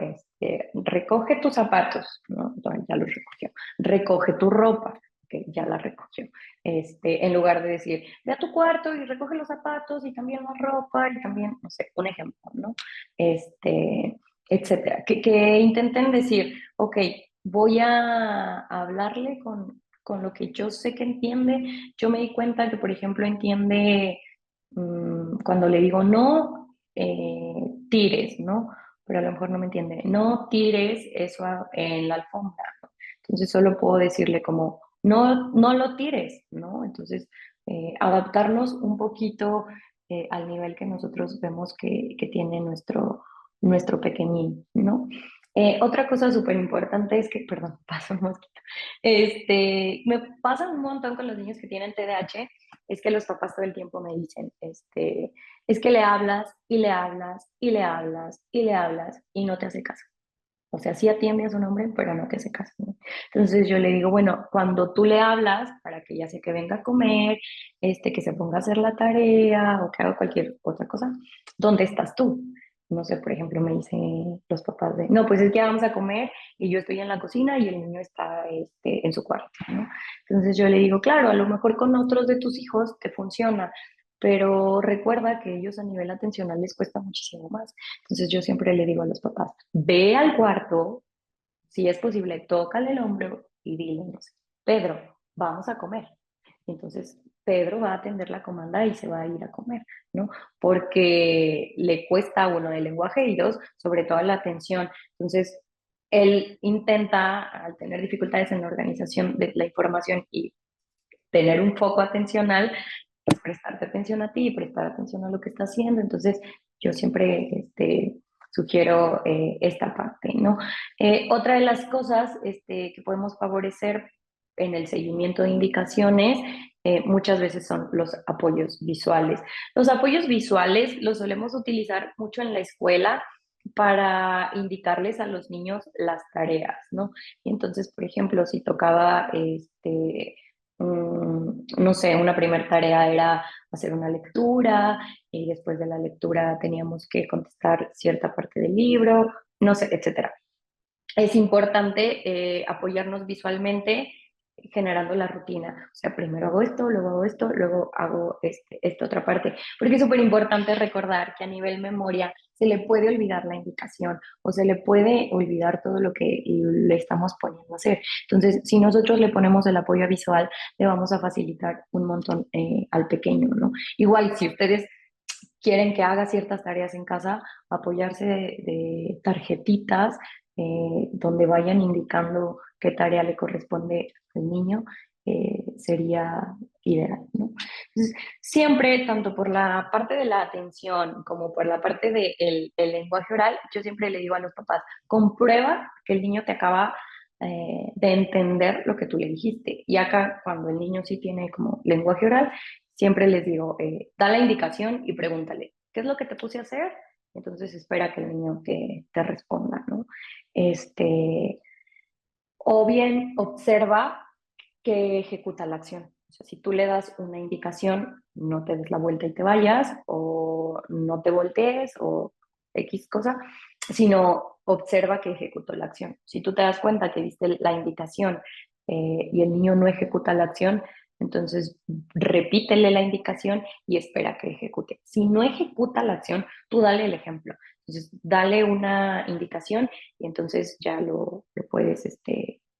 recoge tus zapatos, ¿no? Entonces, ya los recogió. Recoge tu ropa, que ya la recogió. En lugar de decir, ve a tu cuarto y recoge los zapatos y cambia la ropa y también, no sé, un ejemplo, ¿no? Etcétera. Que intenten decir, ok, voy a hablarle con lo que yo sé que entiende. Yo me di cuenta que, por ejemplo, entiende cuando le digo no tires, ¿no? Pero a lo mejor no me entiende. No tires eso en la alfombra, ¿no? Entonces solo puedo decirle como, no, no lo tires, ¿no? Entonces, adaptarnos un poquito al nivel que nosotros vemos que tiene nuestro pequeñín, ¿no? Otra cosa súper importante es que, perdón, paso un mosquito. Me pasa un montón con los niños que tienen TDAH, es que los papás todo el tiempo me dicen, es que le hablas y le hablas y le hablas y le hablas y no te hace caso. O sea, sí atiende a su nombre, pero no te hace caso, ¿no? Entonces yo le digo, bueno, cuando tú le hablas para que ya sea que venga a comer, que se ponga a hacer la tarea o que haga cualquier otra cosa, ¿dónde estás tú? no sé, por ejemplo, me dicen los papás de, no, pues es que vamos a comer y yo estoy en la cocina y el niño está en su cuarto, ¿no? Entonces yo le digo, claro, a lo mejor con otros de tus hijos te funciona, pero recuerda que ellos a nivel atencional les cuesta muchísimo más. Entonces yo siempre le digo a los papás, ve al cuarto, si es posible, tócale el hombro y dile, no sé, Pedro, vamos a comer. Y entonces Pedro va a atender la comanda y se va a ir a comer, ¿no? Porque le cuesta, uno, el lenguaje y dos, sobre todo la atención. Entonces, él intenta, al tener dificultades en la organización de la información y tener un foco atencional, pues prestarte atención a ti y prestar atención a lo que está haciendo. Entonces, yo siempre sugiero esta parte, ¿no? Otra de las cosas que podemos favorecer en el seguimiento de indicaciones muchas veces son los apoyos visuales. Los apoyos visuales los solemos utilizar mucho en la escuela para indicarles a los niños las tareas, ¿no? Y entonces, por ejemplo, si tocaba no sé, una primera tarea era hacer una lectura y después de la lectura teníamos que contestar cierta parte del libro, no sé, etcétera. Es importante apoyarnos visualmente generando la rutina. O sea, primero hago esto, luego hago esta otra parte. Porque es súper importante recordar que a nivel memoria se le puede olvidar la indicación o se le puede olvidar todo lo que le estamos poniendo a hacer. Entonces, si nosotros le ponemos el apoyo visual, le vamos a facilitar un montón al pequeño, ¿no? Igual, si ustedes quieren que haga ciertas tareas en casa, apoyarse de tarjetitas donde vayan indicando qué tarea le corresponde al niño, sería ideal, ¿no? Entonces, siempre, tanto por la parte de la atención como por la parte del el lenguaje oral, yo siempre le digo a los papás, comprueba que el niño te acaba de entender lo que tú le dijiste. Y acá, cuando el niño sí tiene como lenguaje oral, siempre les digo, da la indicación y pregúntale, ¿qué es lo que te puse a hacer? Entonces espera que el niño te responda, ¿no? Este, o bien observa que ejecuta la acción. O sea, si tú le das una indicación, no te des la vuelta y te vayas, o no te voltees, o X cosa, sino observa que ejecutó la acción. Si tú te das cuenta que diste la indicación y el niño no ejecuta la acción, entonces repítele la indicación y espera que ejecute. Si no ejecuta la acción, tú dale el ejemplo. Entonces, dale una indicación y entonces ya lo puedes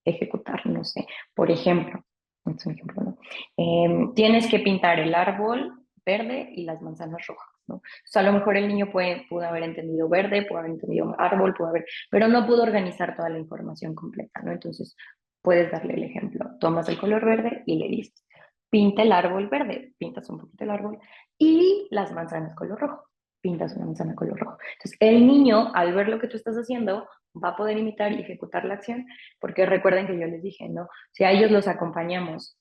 ejecutar, no sé. Por ejemplo, es un ejemplo, ¿no? Tienes que pintar el árbol verde y las manzanas rojas, ¿no? O sea, a lo mejor el niño pudo haber entendido verde, pudo haber entendido árbol, pero no pudo organizar toda la información completa, ¿no? Entonces, puedes darle el ejemplo. Tomas el color verde y le dices, pinta el árbol verde, pintas un poquito el árbol y las manzanas color rojo, pintas una manzana color rojo. Entonces, el niño, al ver lo que tú estás haciendo, va a poder imitar y ejecutar la acción, porque recuerden que yo les dije, ¿no? Si a ellos los acompañamos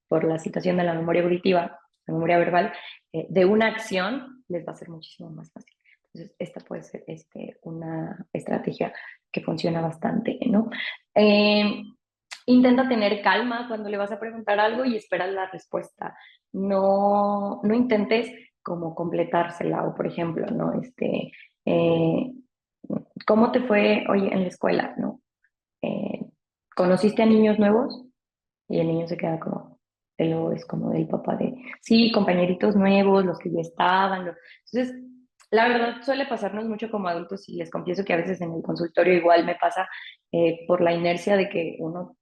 por la situación de la memoria auditiva, la memoria verbal, de una acción, les va a ser muchísimo más fácil. Entonces, esta puede ser una estrategia que funciona bastante, ¿no? Eh, Intenta tener calma cuando le vas a preguntar algo y esperar la respuesta. No intentes como completársela o, por ejemplo, ¿no? Eh, ¿Cómo te fue hoy en la escuela, no? Eh, ¿Conociste a niños nuevos? Y el niño se queda como, él es como del papá de, sí, compañeritos nuevos, los que ya estaban. Entonces, la verdad suele pasarnos mucho como adultos y les confieso que a veces en el consultorio igual me pasa por la inercia de que uno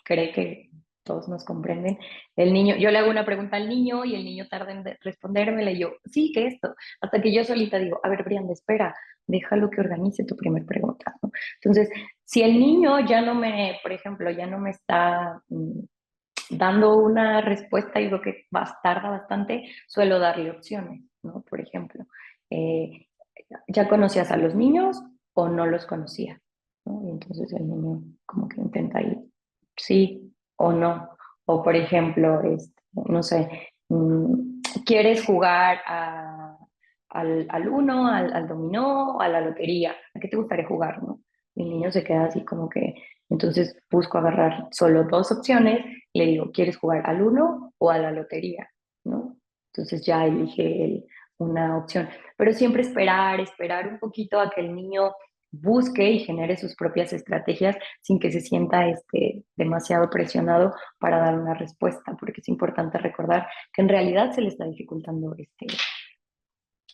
cree que todos nos comprenden. El niño, yo le hago una pregunta al niño y el niño tarda en respondérmela y yo, sí, ¿qué esto? Hasta que yo solita digo, a ver, Brianda, espera, déjalo que organice tu primer pregunta, ¿no? Entonces, si el niño ya no me, por ejemplo, ya no me está dando una respuesta y veo que tarda bastante, suelo darle opciones, ¿no? Por ejemplo, eh, ¿ya conocías a los niños o no los conocía? ¿No? Y entonces el niño como que intenta ir sí o no. O por ejemplo, no sé, ¿quieres jugar al uno, al dominó, a la lotería? ¿A qué te gustaría jugar, no? Y el niño se queda así como que, entonces busco agarrar solo dos opciones, le digo, ¿quieres jugar al uno o a la lotería? ¿No? Entonces ya elige él, una opción. Pero siempre esperar un poquito a que el niño busque y genere sus propias estrategias sin que se sienta demasiado presionado para dar una respuesta, porque es importante recordar que en realidad se le está dificultando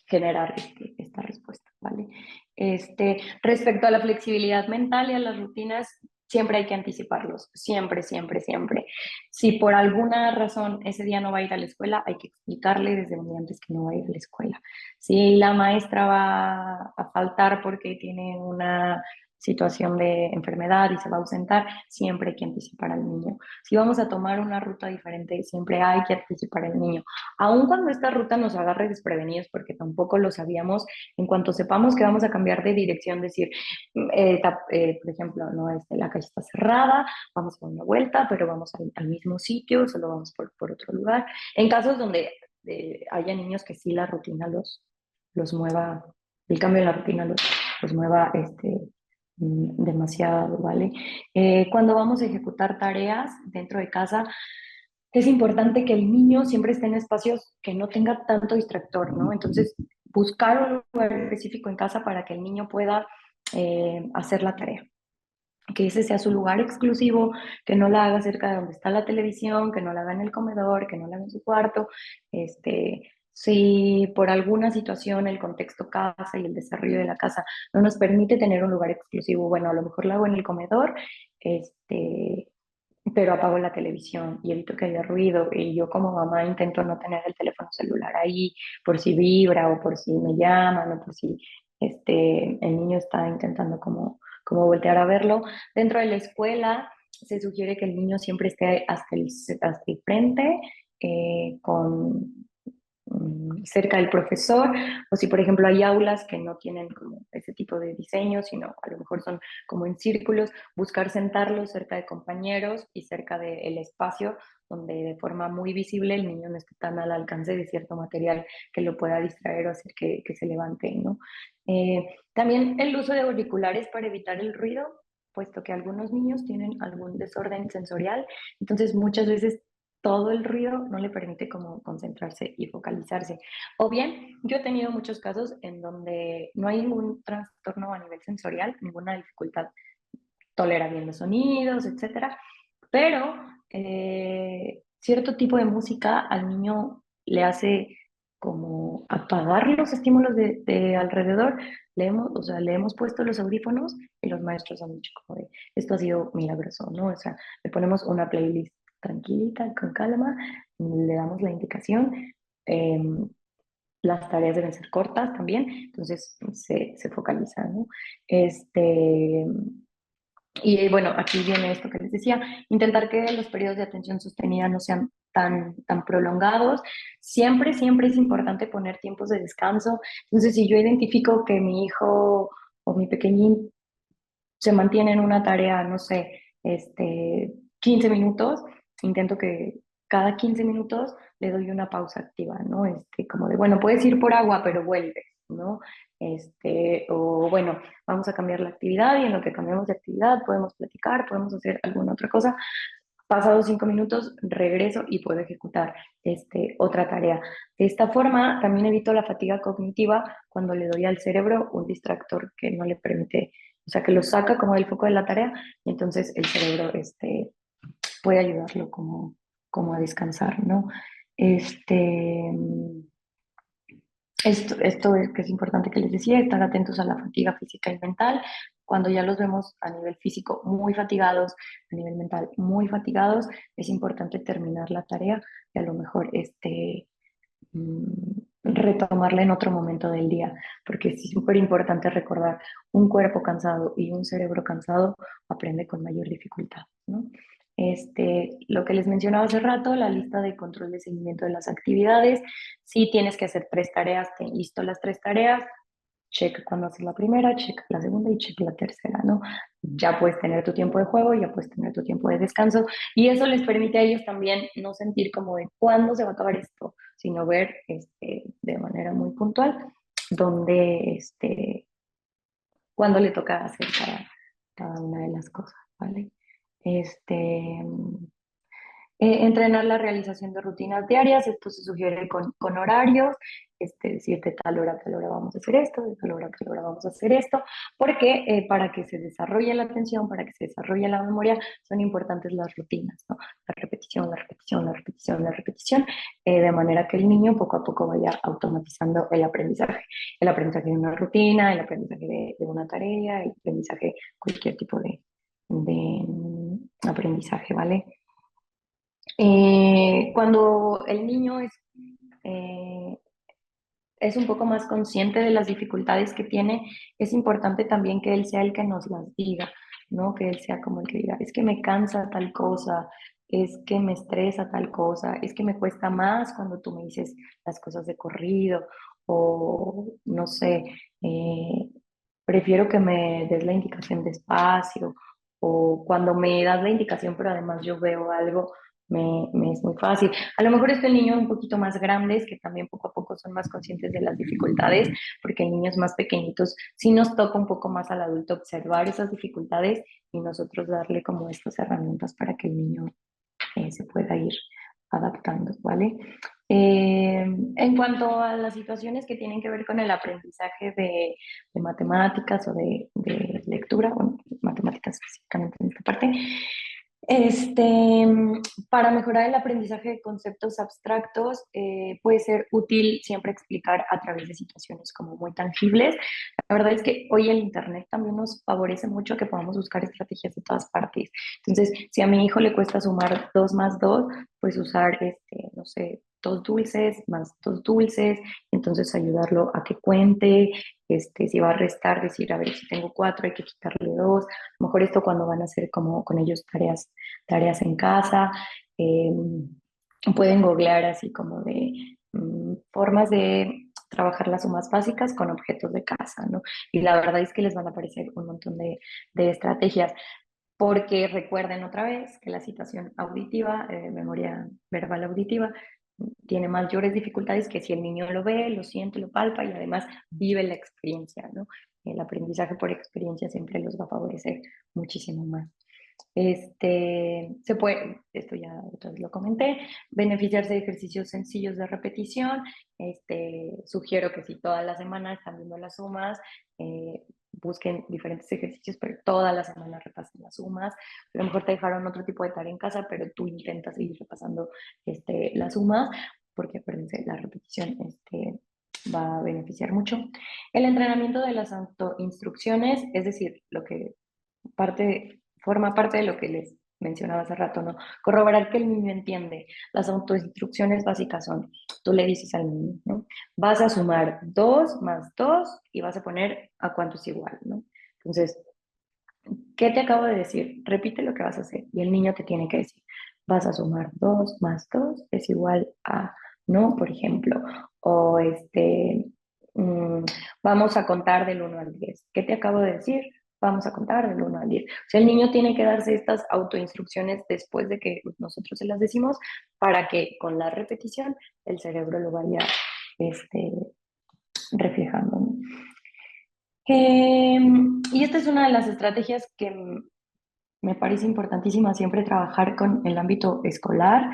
generar esta respuesta, ¿vale? Respecto a la flexibilidad mental y a las rutinas, siempre hay que anticiparlos, siempre, siempre, siempre. Si por alguna razón ese día no va a ir a la escuela, hay que explicarle desde un día antes que no va a ir a la escuela. Si la maestra va a faltar porque tiene una situación de enfermedad y se va a ausentar, siempre hay que anticipar al niño. Si vamos a tomar una ruta diferente, siempre hay que anticipar al niño. Aun cuando esta ruta nos agarre desprevenidos, porque tampoco lo sabíamos, en cuanto sepamos que vamos a cambiar de dirección, decir, por ejemplo, no, la calle está cerrada, vamos a dar una vuelta, pero vamos al mismo sitio, solo vamos por otro lugar. En casos donde haya niños que sí la rutina los mueva, el cambio de la rutina los mueva demasiado, ¿vale? Cuando vamos a ejecutar tareas dentro de casa, es importante que el niño siempre esté en espacios que no tenga tanto distractor, ¿no? Entonces, buscar un lugar específico en casa para que el niño pueda hacer la tarea. Que ese sea su lugar exclusivo, que no la haga cerca de donde está la televisión, que no la haga en el comedor, que no la haga en su cuarto. Si por alguna situación el contexto casa y el desarrollo de la casa no nos permite tener un lugar exclusivo, bueno, a lo mejor la hago en el comedor, pero apago la televisión y evito que haya ruido. Y yo como mamá intento no tener el teléfono celular ahí por si vibra o por si me llaman o por si el niño está intentando como voltear a verlo. Dentro de la escuela se sugiere que el niño siempre esté hasta el frente, con cerca del profesor, o si por ejemplo hay aulas que no tienen como ese tipo de diseño, sino a lo mejor son como en círculos, buscar sentarlos cerca de compañeros y cerca del espacio donde de forma muy visible el niño no esté tan al alcance de cierto material que lo pueda distraer o hacer que se levante, ¿no? También el uso de auriculares para evitar el ruido, puesto que algunos niños tienen algún desorden sensorial, entonces muchas veces todo el ruido no le permite como concentrarse y focalizarse. O bien, yo he tenido muchos casos en donde no hay ningún trastorno a nivel sensorial, ninguna dificultad, tolera bien los sonidos, etcétera, pero cierto tipo de música al niño le hace como apagar los estímulos de alrededor. O sea, le hemos puesto los audífonos y los maestros han dicho como de, esto ha sido milagroso, ¿no? O sea, le ponemos una playlist tranquilita, con calma, le damos la indicación. eh, las tareas deben ser cortas también, entonces se focaliza, ¿no? Este, y bueno, aquí viene esto que les decía, intentar que los periodos de atención sostenida no sean tan prolongados. Siempre, siempre es importante poner tiempos de descanso. Entonces, si yo identifico que mi hijo o mi pequeñín se mantiene en una tarea, no sé, 15 minutos, intento que cada 15 minutos le doy una pausa activa, ¿no? Como de, bueno, puedes ir por agua, pero vuelves, ¿no? O bueno, vamos a cambiar la actividad y en lo que cambiamos de actividad podemos platicar, podemos hacer alguna otra cosa. Pasados 5 minutos, regreso y puedo ejecutar otra tarea. De esta forma, también evito la fatiga cognitiva cuando le doy al cerebro un distractor que no le permite, o sea, que lo saca como del foco de la tarea y entonces el cerebro puede ayudarlo como a descansar, ¿no? Este, esto es que es importante que les decía, estar atentos a la fatiga física y mental. Cuando ya los vemos a nivel físico muy fatigados, a nivel mental muy fatigados, es importante terminar la tarea y a lo mejor retomarla en otro momento del día, porque es súper importante recordar, un cuerpo cansado y un cerebro cansado aprende con mayor dificultad, ¿no? Lo que les mencionaba hace rato, la lista de control de seguimiento de las actividades. Si tienes que hacer 3 tareas, ten listo las 3 tareas, check cuando haces la primera, check la segunda y check la tercera, ¿no? Ya puedes tener tu tiempo de juego, ya puedes tener tu tiempo de descanso y eso les permite a ellos también no sentir como de cuándo se va a acabar esto, sino ver de manera muy puntual dónde, cuándo le toca hacer cada una de las cosas, ¿vale? Este, Entrenar la realización de rutinas diarias, esto se sugiere con horarios, decir de tal hora a tal hora vamos a hacer esto, de tal hora a tal hora vamos a hacer esto, porque para que se desarrolle la atención, para que se desarrolle la memoria, son importantes las rutinas, ¿no? La repetición, la repetición, la repetición, la repetición, de manera que el niño poco a poco vaya automatizando el aprendizaje de una rutina, el aprendizaje de una tarea, el aprendizaje, cualquier tipo de aprendizaje, ¿vale? Cuando el niño eh, es un poco más consciente de las dificultades que tiene, es importante también que él sea el que nos las diga, ¿no? Que él sea como el que diga, es que me cansa tal cosa, es que me estresa tal cosa, es que me cuesta más cuando tú me dices las cosas de corrido, o no sé, eh, prefiero que me des la indicación despacio, o cuando me das la indicación, pero además yo veo algo, me es muy fácil. A lo mejor este niño un poquito más grandes, que también poco a poco son más conscientes de las dificultades, porque en niños más pequeñitos sí nos toca un poco más al adulto observar esas dificultades y nosotros darle como estas herramientas para que el niño se pueda ir adaptando, ¿vale? En cuanto a las situaciones que tienen que ver con el aprendizaje de matemáticas o de lectura, bueno, matemáticas específicamente en esta parte, este, para mejorar el aprendizaje de conceptos abstractos, puede ser útil siempre explicar a través de situaciones como muy tangibles. La verdad es que hoy el Internet también nos favorece mucho que podamos buscar estrategias de todas partes. Entonces, si a mi hijo le cuesta sumar 2 más 2, pues usar, no sé, dos dulces más dos dulces, entonces ayudarlo a que cuente, si va a restar, decir, a ver, si tengo 4 hay que quitarle 2. A lo mejor esto cuando van a hacer como con ellos tareas en casa, eh, pueden googlear así como de formas de trabajar las sumas básicas con objetos de casa, ¿no? Y la verdad es que les van a aparecer un montón de estrategias, porque recuerden otra vez que la situación auditiva, memoria verbal auditiva, tiene mayores dificultades que si el niño lo ve, lo siente, lo palpa y además vive la experiencia, ¿no? El aprendizaje por experiencia siempre los va a favorecer muchísimo más. Se puede, esto ya otra vez lo comenté, beneficiarse de ejercicios sencillos de repetición. Sugiero que si toda la semana están viendo las sumas, busquen diferentes ejercicios, pero toda la semana repasen las sumas. A lo mejor te dejaron otro tipo de tarea en casa, pero tú intentas seguir repasando las sumas, porque acuérdense, la repetición va a beneficiar mucho. El entrenamiento de las autoinstrucciones, es decir, lo que forma parte de lo que les mencionaba hace rato, ¿no? Corroborar que el niño entiende. Las autoinstrucciones básicas son, tú le dices al niño, ¿no? Vas a sumar 2 más 2 y vas a poner a cuánto es igual, ¿no? Entonces, ¿qué te acabo de decir? Repite lo que vas a hacer y el niño te tiene que decir, vas a sumar 2 más 2 es igual a, ¿no? Por ejemplo, o mm, vamos a contar del 1 al 10. ¿Qué te acabo de decir? Vamos a contar del 1 al 10. O sea, el niño tiene que darse estas autoinstrucciones después de que nosotros se las decimos para que con la repetición el cerebro lo vaya este, reflejando, ¿no? Y esta es una de las estrategias que me parece importantísimo siempre trabajar con el ámbito escolar,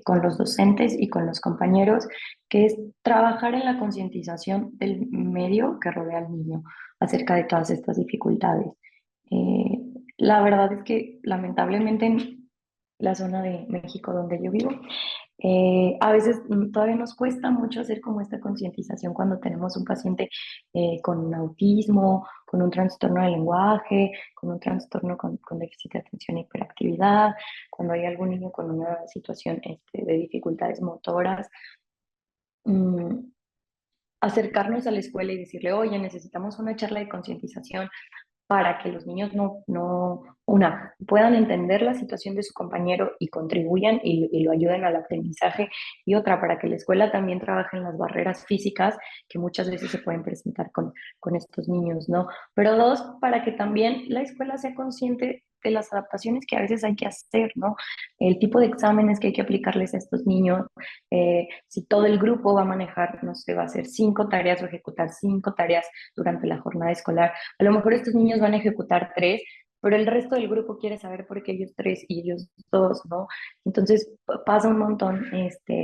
con los docentes y con los compañeros, que es trabajar en la concientización del medio que rodea al niño acerca de todas estas dificultades. Eh, la verdad es que lamentablemente en la zona de México donde yo vivo, a veces todavía nos cuesta mucho hacer como esta concientización cuando tenemos un paciente con autismo, con un trastorno del lenguaje, con un trastorno con déficit de atención e hiperactividad, cuando hay algún niño con una situación de dificultades motoras. mm, Acercarnos a la escuela y decirle, oye, necesitamos una charla de concientización para que los niños puedan entender la situación de su compañero y contribuyan y lo ayuden al aprendizaje, y otra, para que la escuela también trabaje en las barreras físicas que muchas veces se pueden presentar con estos niños, ¿no? Pero dos, para que también la escuela sea consciente de las adaptaciones que a veces hay que hacer, ¿no? El tipo de exámenes que hay que aplicarles a estos niños, si todo el grupo va a manejar, no sé, va a hacer 5 tareas o ejecutar 5 tareas durante la jornada escolar, a lo mejor estos niños van a ejecutar 3, pero el resto del grupo quiere saber por qué ellos tres y ellos dos, ¿no? Entonces pasa un montón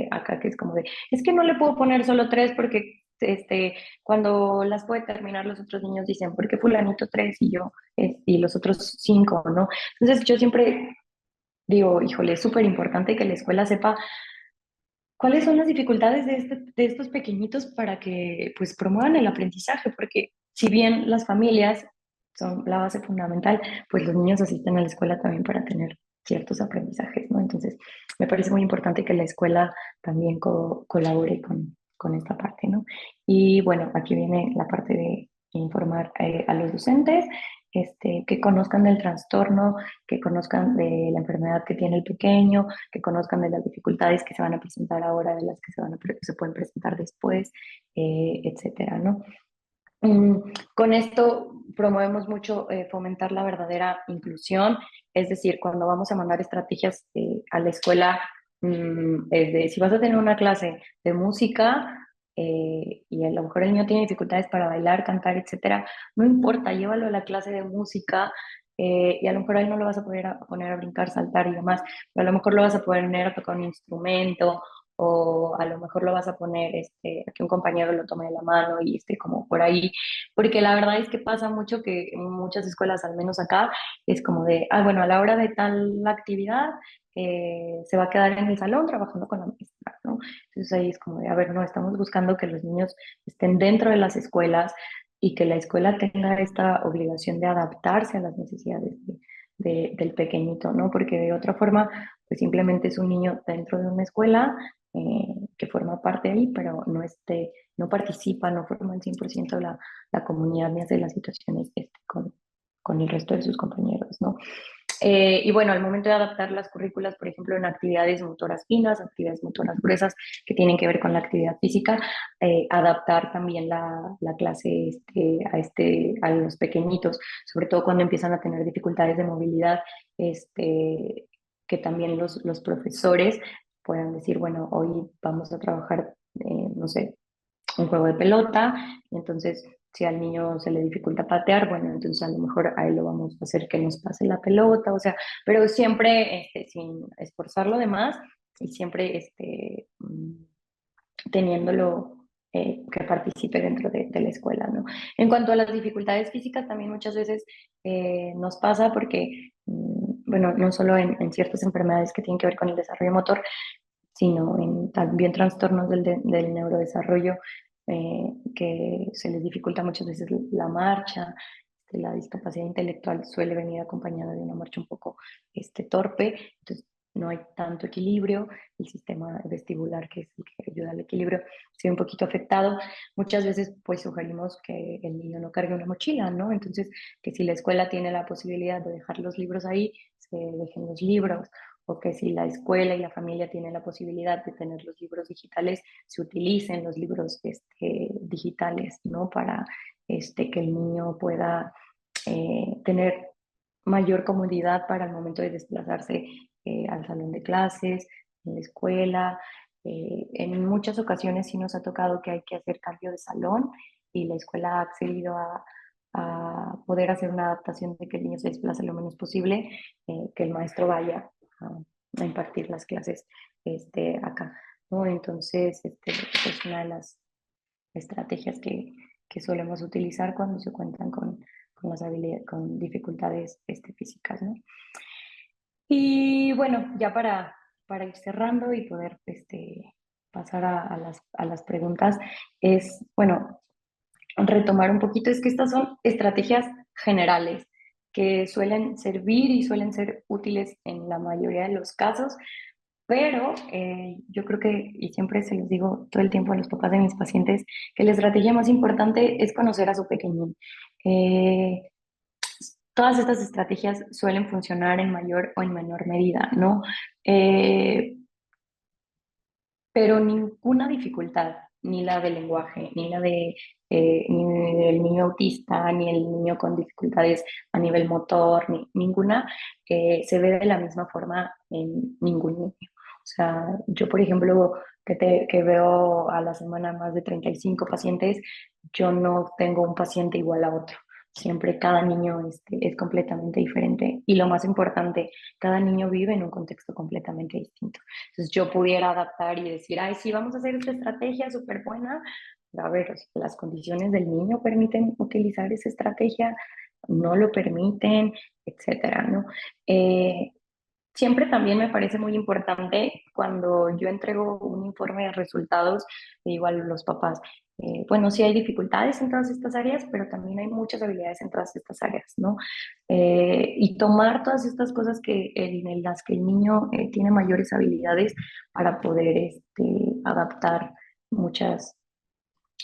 acá que es como de, es que no le puedo poner solo tres porque cuando las puede terminar los otros niños dicen, ¿por qué fulanito tres y yo y los otros cinco, ¿no? Entonces yo siempre digo, híjole, es súper importante que la escuela sepa cuáles son las dificultades de estos pequeñitos para que pues promuevan el aprendizaje, porque si bien las familias son la base fundamental, pues los niños asisten a la escuela también para tener ciertos aprendizajes, ¿no? Entonces, me parece muy importante que la escuela también colabore con esta parte, ¿no? Y bueno, aquí viene la parte de informar a los docentes, que conozcan del trastorno, que conozcan de la enfermedad que tiene el pequeño, que conozcan de las dificultades que se van a presentar ahora, de las que se pueden presentar después, etcétera, ¿no? Con esto promovemos mucho fomentar la verdadera inclusión, es decir, cuando vamos a mandar estrategias a la escuela, es de, si vas a tener una clase de música y a lo mejor el niño tiene dificultades para bailar, cantar, etcétera, no importa, llévalo a la clase de música. Y a lo mejor a él no lo vas a poner a brincar, saltar y demás, pero a lo mejor lo vas a poner a tocar un instrumento o a lo mejor lo vas a poner a que un compañero lo tome de la mano y esté como por ahí, porque la verdad es que pasa mucho que en muchas escuelas, al menos acá, es como de, ah, bueno, a la hora de tal actividad se va a quedar en el salón trabajando con la maestra, ¿no? Entonces ahí es como de, a ver, no, estamos buscando que los niños estén dentro de las escuelas y que la escuela tenga esta obligación de adaptarse a las necesidades del pequeñito, ¿no? Porque de otra forma, pues simplemente es un niño dentro de una escuela que forma parte ahí, pero no participa, no forma el 100% de la comunidad ni hace las situaciones con el resto de sus compañeros, ¿no? Y bueno, al momento de adaptar las currículas, por ejemplo, en actividades motoras finas, actividades motoras gruesas que tienen que ver con la actividad física, adaptar también la clase a los pequeñitos, sobre todo cuando empiezan a tener dificultades de movilidad, que también los profesores puedan decir, bueno, hoy vamos a trabajar, no sé, un juego de pelota, y entonces si al niño se le dificulta patear, bueno, entonces a lo mejor a él lo vamos a hacer que nos pase la pelota, o sea, pero siempre sin esforzarlo de más y siempre teniéndolo que participe dentro de la escuela, ¿no? En cuanto a las dificultades físicas, también muchas veces nos pasa porque, bueno, no solo en ciertas enfermedades que tienen que ver con el desarrollo motor, sino en también trastornos del neurodesarrollo que se les dificulta muchas veces la marcha. La discapacidad intelectual suele venir acompañada de una marcha un poco torpe, entonces no hay tanto equilibrio, el sistema vestibular, que es el que ayuda al equilibrio, se ve un poquito afectado. Muchas veces pues sugerimos que el niño no cargue una mochila, ¿no? Entonces, que si la escuela tiene la posibilidad de dejar los libros ahí, se dejen los libros, o que si la escuela y la familia tienen la posibilidad de tener los libros digitales, se utilicen los libros digitales, ¿no? Para que el niño pueda tener mayor comodidad para el momento de desplazarse al salón de clases, en la escuela. En muchas ocasiones sí nos ha tocado que hay que hacer cambio de salón y la escuela ha accedido a poder hacer una adaptación de que el niño se desplace lo menos posible, que el maestro vaya a impartir las clases acá, ¿no? Entonces, es una de las estrategias que solemos utilizar cuando se cuentan con las habilidades, con dificultades físicas, ¿no? Y bueno, ya para ir cerrando y poder pasar a las preguntas, es, bueno, retomar un poquito, es que estas son estrategias generales que suelen servir y suelen ser útiles en la mayoría de los casos, pero yo creo que, y siempre se los digo todo el tiempo a los papás de mis pacientes, que la estrategia más importante es conocer a su pequeñín. Eh, Todas estas estrategias suelen funcionar en mayor o en menor medida, ¿no? Eh, pero ninguna dificultad, ni la del lenguaje, ni el niño autista, ni el niño con dificultades a nivel motor, ninguna, se ve de la misma forma en ningún niño. O sea, yo, por ejemplo, que veo a la semana más de 35 pacientes, yo no tengo un paciente igual a otro. Siempre cada niño es completamente diferente y lo más importante, cada niño vive en un contexto completamente distinto. Entonces yo pudiera adaptar y decir, ay, sí, vamos a hacer esta estrategia súper buena, pero a ver, o sea, las condiciones del niño permiten utilizar esa estrategia, no lo permiten, etcétera, ¿no? Eh, Siempre también me parece muy importante cuando yo entrego un informe de resultados, igual los papás, bueno, sí hay dificultades en todas estas áreas, pero también hay muchas habilidades en todas estas áreas, ¿no? Y tomar todas estas cosas en las que el niño tiene mayores habilidades para poder adaptar muchas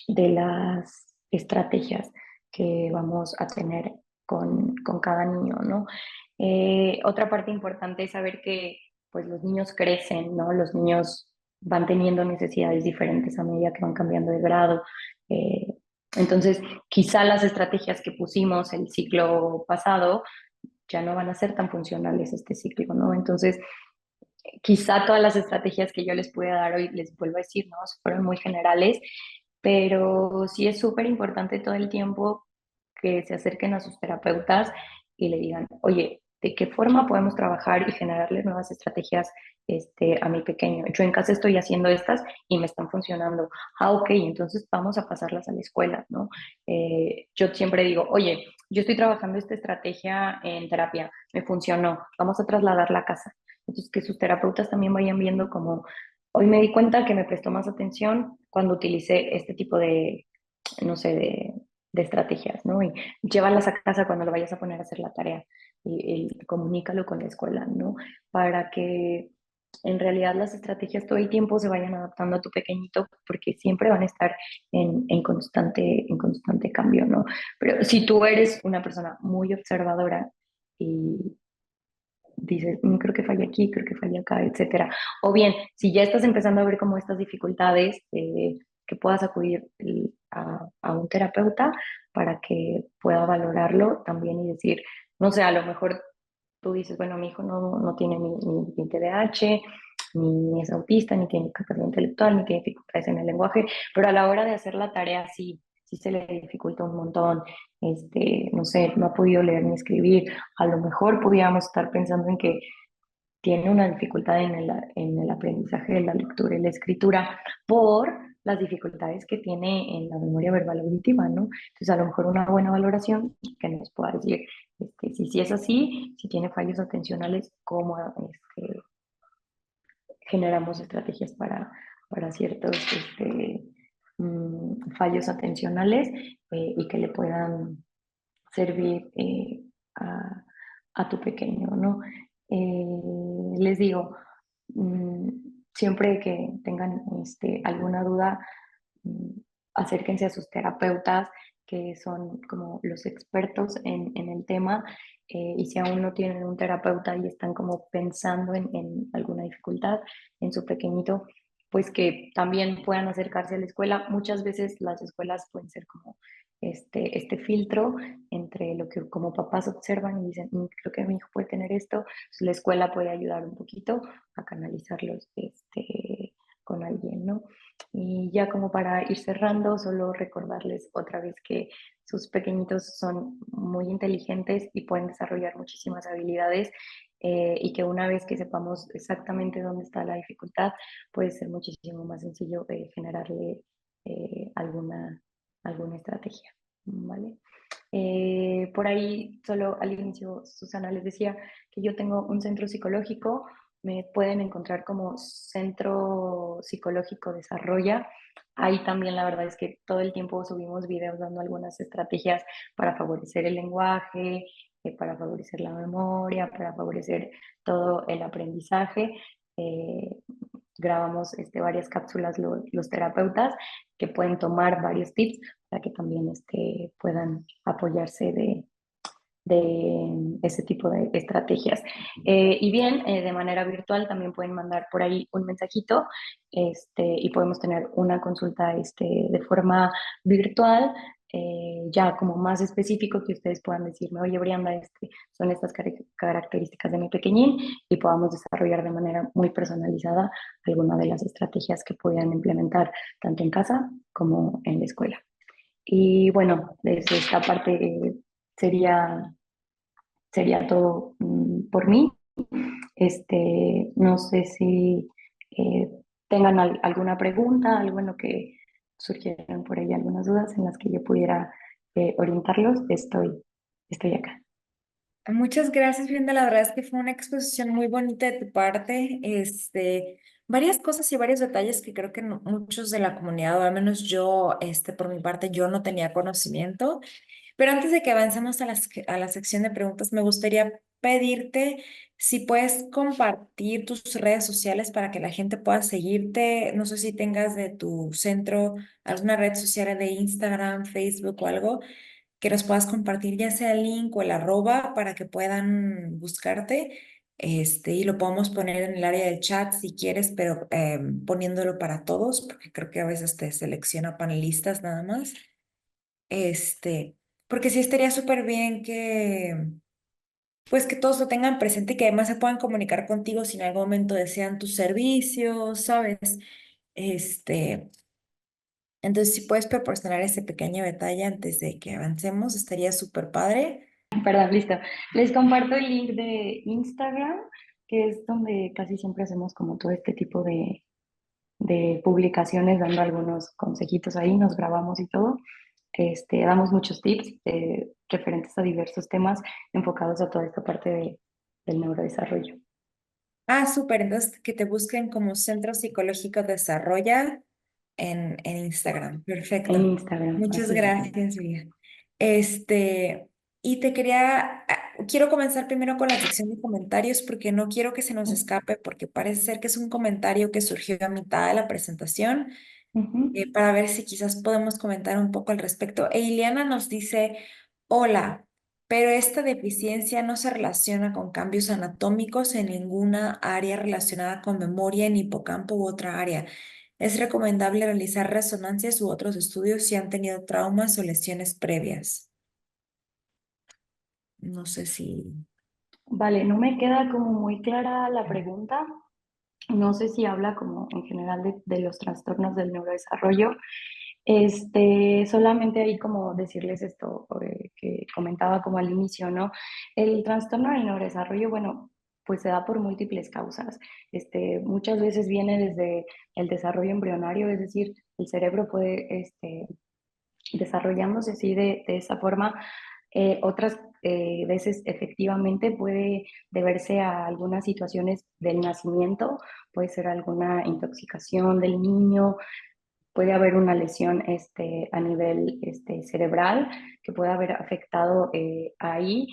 de las estrategias que vamos a tener con cada niño, ¿no? Otra parte importante es saber que pues los niños crecen, ¿no? Los niños van teniendo necesidades diferentes a medida que van cambiando de grado. Eh, entonces, quizá las estrategias que pusimos el ciclo pasado ya no van a ser tan funcionales este ciclo, ¿no? Entonces, quizá todas las estrategias que yo les pude dar hoy, les vuelvo a decir, ¿no? Fueron muy generales, pero sí es súper importante todo el tiempo que se acerquen a sus terapeutas y le digan, oye, ¿de qué forma podemos trabajar y generarle nuevas estrategias a mi pequeño? Yo en casa estoy haciendo estas y me están funcionando. Ah, ok, entonces vamos a pasarlas a la escuela, ¿no? Yo siempre digo, oye, yo estoy trabajando esta estrategia en terapia, me funcionó, vamos a trasladarla a casa. Entonces, que sus terapeutas también vayan viendo como, hoy me di cuenta que me prestó más atención cuando utilicé este tipo de, no sé, de estrategias, ¿no? Y llévalas a casa cuando lo vayas a poner a hacer la tarea y comunícalo con la escuela, ¿no? Para que en realidad las estrategias todo el tiempo se vayan adaptando a tu pequeñito porque siempre van a estar en constante cambio, ¿no? Pero si tú eres una persona muy observadora y dices, creo que falla aquí, creo que falla acá, etcétera. O bien, si ya estás empezando a ver como estas dificultades, que puedas acudir a un terapeuta para que pueda valorarlo también y decir, no sé, a lo mejor tú dices, bueno, mi hijo no tiene ni TDAH, ni es autista, ni tiene capacidad intelectual, ni tiene dificultades en el lenguaje, pero a la hora de hacer la tarea sí se le dificulta un montón, no sé, no ha podido leer ni escribir, a lo mejor podríamos estar pensando en que tiene una dificultad en el aprendizaje de la lectura y la escritura por las dificultades que tiene en la memoria verbal auditiva, ¿no? Entonces, a lo mejor una buena valoración que nos pueda decir si es así, si tiene fallos atencionales, cómo generamos estrategias para ciertos fallos atencionales y que le puedan servir a tu pequeño, ¿no? Les digo, mm, siempre que tengan alguna duda, mm, acérquense a sus terapeutas, que son como los expertos en el tema, y si aún no tienen un terapeuta y están como pensando en alguna dificultad en su pequeñito, pues que también puedan acercarse a la escuela. Muchas veces las escuelas pueden ser como este filtro entre lo que como papás observan y dicen, creo que mi hijo puede tener esto, pues la escuela puede ayudar un poquito a canalizarlos con alguien, ¿no? Y ya como para ir cerrando, solo recordarles otra vez que sus pequeñitos son muy inteligentes y pueden desarrollar muchísimas habilidades, y que una vez que sepamos exactamente dónde está la dificultad, puede ser muchísimo más sencillo generarle alguna estrategia, ¿vale? Por ahí, solo al inicio, Susana les decía que yo tengo un centro psicológico, me pueden encontrar como Centro Psicológico Desarrolla. Ahí también la verdad es que todo el tiempo subimos videos dando algunas estrategias para favorecer el lenguaje, para favorecer la memoria, para favorecer todo el aprendizaje. Eh, Grabamos varias cápsulas los terapeutas que pueden tomar varios tips para que también puedan apoyarse de ese tipo de estrategias. Y bien, de manera virtual también pueden mandar por ahí un mensajito, y podemos tener una consulta de forma virtual, ya como más específico que ustedes puedan decirme, oye, Brianda, son estas características de mi pequeñín y podamos desarrollar de manera muy personalizada alguna de las estrategias que puedan implementar tanto en casa como en la escuela. Y bueno, desde esta parte sería, sería todo por mí. No sé si eh, tengan alguna pregunta, algo en lo que surgieran por ahí, algunas dudas en las que yo pudiera orientarlos. Estoy acá. Muchas gracias, Brenda. La verdad es que fue una exposición muy bonita de tu parte. Varias cosas y varios detalles que creo que muchos de la comunidad, o al menos yo, por mi parte, yo no tenía conocimiento. Pero antes de que avancemos a a la sección de preguntas, me gustaría pedirte si puedes compartir tus redes sociales para que la gente pueda seguirte. No sé si tengas de tu centro alguna red social de Instagram, Facebook o algo que nos puedas compartir, ya sea el link o el arroba, para que puedan buscarte. Y lo podemos poner en el área del chat si quieres, pero poniéndolo para todos, porque creo que a veces te selecciona panelistas nada más. Este, Porque sí estaría súper bien pues que todos lo tengan presente y que además se puedan comunicar contigo si en algún momento desean tus servicios, ¿sabes? Este, entonces si puedes proporcionar ese pequeño detalle antes de que avancemos, estaría súper padre. Perdón, listo. Les comparto el link de Instagram, que es donde casi siempre hacemos como todo este tipo de publicaciones, dando algunos consejitos ahí, nos grabamos y todo. Damos muchos tips referentes a diversos temas enfocados a toda esta parte del neurodesarrollo. Ah, súper, entonces que te busquen como Centro Psicológico Desarrolla en Instagram. En Perfecto. Instagram, Muchas así es. gracias, Miguel. Y te quiero comenzar primero con la sección de comentarios porque no quiero que se nos escape porque parece ser que es un comentario que surgió a mitad de la presentación, Ujú. para ver si quizás podemos comentar un poco al respecto. Iliana nos dice, hola, pero esta deficiencia no se relaciona con cambios anatómicos en ninguna área relacionada con memoria en hipocampo u otra área. Es recomendable realizar resonancias u otros estudios si han tenido traumas o lesiones previas. No sé si... Vale, no me queda como muy clara la pregunta. No sé si habla como en general de los trastornos del neurodesarrollo. Solamente ahí como decirles esto que comentaba como al inicio, ¿no? El trastorno del neurodesarrollo, bueno, pues se da por múltiples causas. Muchas veces viene desde el desarrollo embrionario, es decir, el cerebro puede, desarrollándose así de esa forma. Otras veces efectivamente puede deberse a algunas situaciones del nacimiento, puede ser alguna intoxicación del niño, puede haber una lesión a nivel cerebral que puede haber afectado ahí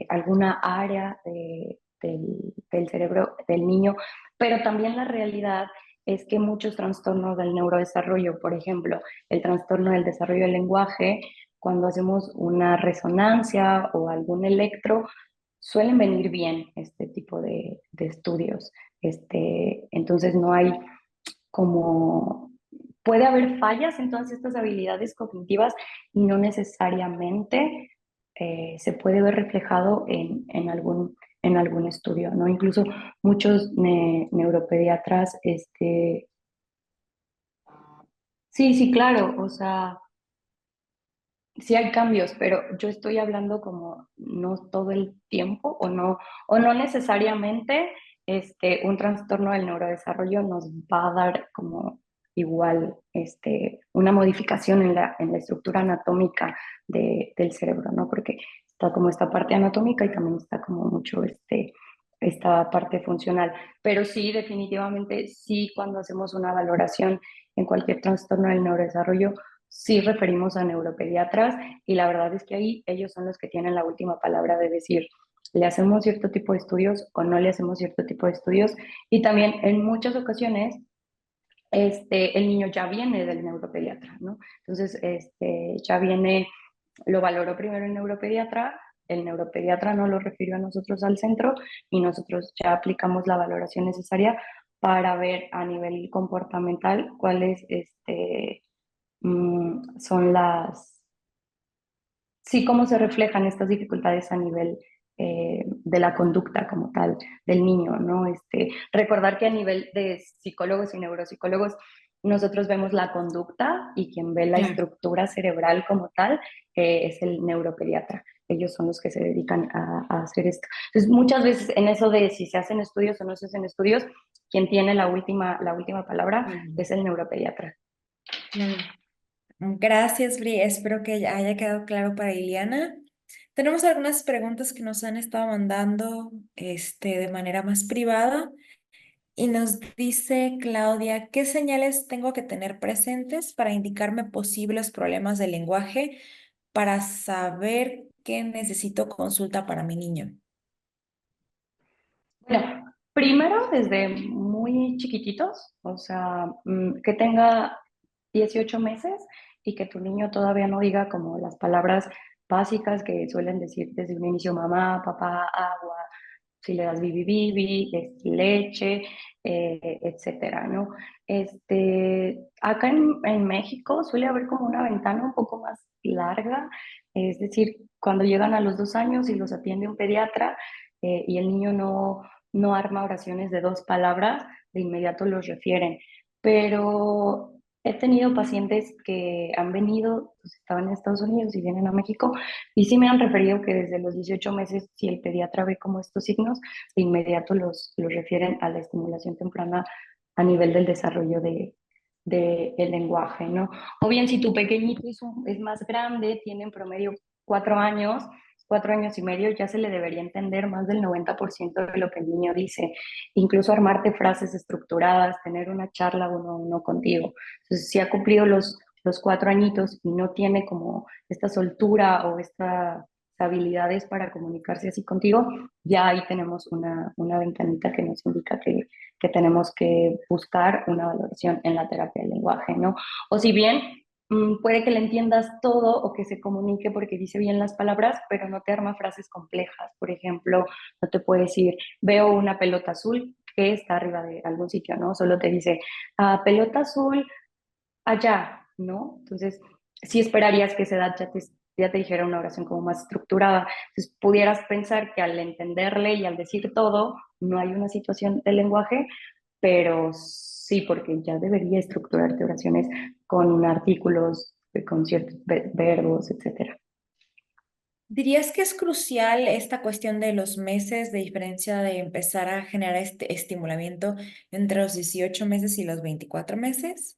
alguna área del cerebro del niño, pero también la realidad es que muchos trastornos del neurodesarrollo, por ejemplo, el trastorno del desarrollo del lenguaje, cuando hacemos una resonancia o algún electro, suelen venir bien este tipo de estudios. Entonces no hay como puede haber fallas en todas estas habilidades cognitivas y no necesariamente se puede ver reflejado en algún estudio, ¿no? Incluso muchos neuropediatras, sí, sí, claro, o sea, sí hay cambios, pero yo estoy hablando como no todo el tiempo o no necesariamente un trastorno del neurodesarrollo nos va a dar como igual una modificación en la estructura anatómica del cerebro, ¿no? Porque está como esta parte anatómica y también está como mucho esta parte funcional. Pero sí, definitivamente, sí, cuando hacemos una valoración en cualquier trastorno del neurodesarrollo, sí referimos a neuropediatras y la verdad es que ahí ellos son los que tienen la última palabra de decir, le hacemos cierto tipo de estudios o no le hacemos cierto tipo de estudios. Y también en muchas ocasiones el niño ya viene del neuropediatra, ¿no? Entonces, ya viene, lo valoró primero el neuropediatra no lo refirió a nosotros al centro y nosotros ya aplicamos la valoración necesaria para ver a nivel comportamental cuáles son sí, cómo se reflejan estas dificultades a nivel de la conducta como tal del niño, ¿no? Recordar que a nivel de psicólogos y neuropsicólogos nosotros vemos la conducta y quien ve la Claro. estructura cerebral como tal es el neuropediatra. Ellos son los que se dedican a hacer esto. Entonces, muchas veces en eso de si se hacen estudios o no se hacen estudios, quien tiene la última palabra Claro. es el neuropediatra. Claro. Gracias, Bri. Espero que haya quedado claro para Iliana. Tenemos algunas preguntas que nos han estado mandando de manera más privada y nos dice Claudia, ¿qué señales tengo que tener presentes para indicarme posibles problemas de lenguaje para saber que necesito consulta para mi niño? Bueno, primero desde muy chiquititos, o sea, que tenga 18 meses y que tu niño todavía no diga como las palabras básicas que suelen decir desde un inicio mamá, papá, agua, si le das bibi bibi, leche, etcétera, ¿no? Acá en México suele haber como una ventana un poco más larga, es decir, cuando llegan a los 2 años y los atiende un pediatra y el niño no arma oraciones de 2 palabras, de inmediato los refieren. Pero he tenido pacientes que han venido, pues, estaban en Estados Unidos y vienen a México y sí me han referido que desde los 18 meses, si el pediatra ve como estos signos, de inmediato los refieren a la estimulación temprana a nivel del desarrollo de el lenguaje, ¿no? O bien si tu pequeñito es más grande, tiene en promedio 4 años, 4 años y medio, ya se le debería entender más del 90% de lo que el niño dice, incluso armarte frases estructuradas, tener una charla uno a uno contigo. Entonces, si ha cumplido los 4 añitos y no tiene como esta soltura o estas habilidades para comunicarse así contigo, ya ahí tenemos una ventanita que nos indica que tenemos que buscar una valoración en la terapia del lenguaje, ¿no? O si bien puede que le entiendas todo o que se comunique porque dice bien las palabras, pero no te arma frases complejas. Por ejemplo, no te puede decir, veo una pelota azul que está arriba de algún sitio, ¿no? Solo te dice, pelota azul allá, ¿no? Entonces, sí esperarías que esa edad ya te dijera una oración como más estructurada. Entonces, pudieras pensar que al entenderle y al decir todo, no hay una situación de lenguaje, pero sí, porque ya debería estructurarte oraciones con artículos, con ciertos verbos, etcétera. ¿Dirías que es crucial esta cuestión de los meses de diferencia de empezar a generar este estimulamiento entre los 18 meses y los 24 meses?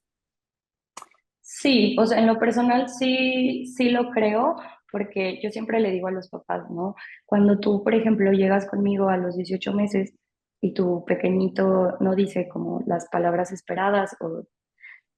Sí, o sea, en lo personal sí, sí lo creo, porque yo siempre le digo a los papás, ¿no? Cuando tú, por ejemplo, llegas conmigo a los 18 meses y tu pequeñito no dice como las palabras esperadas o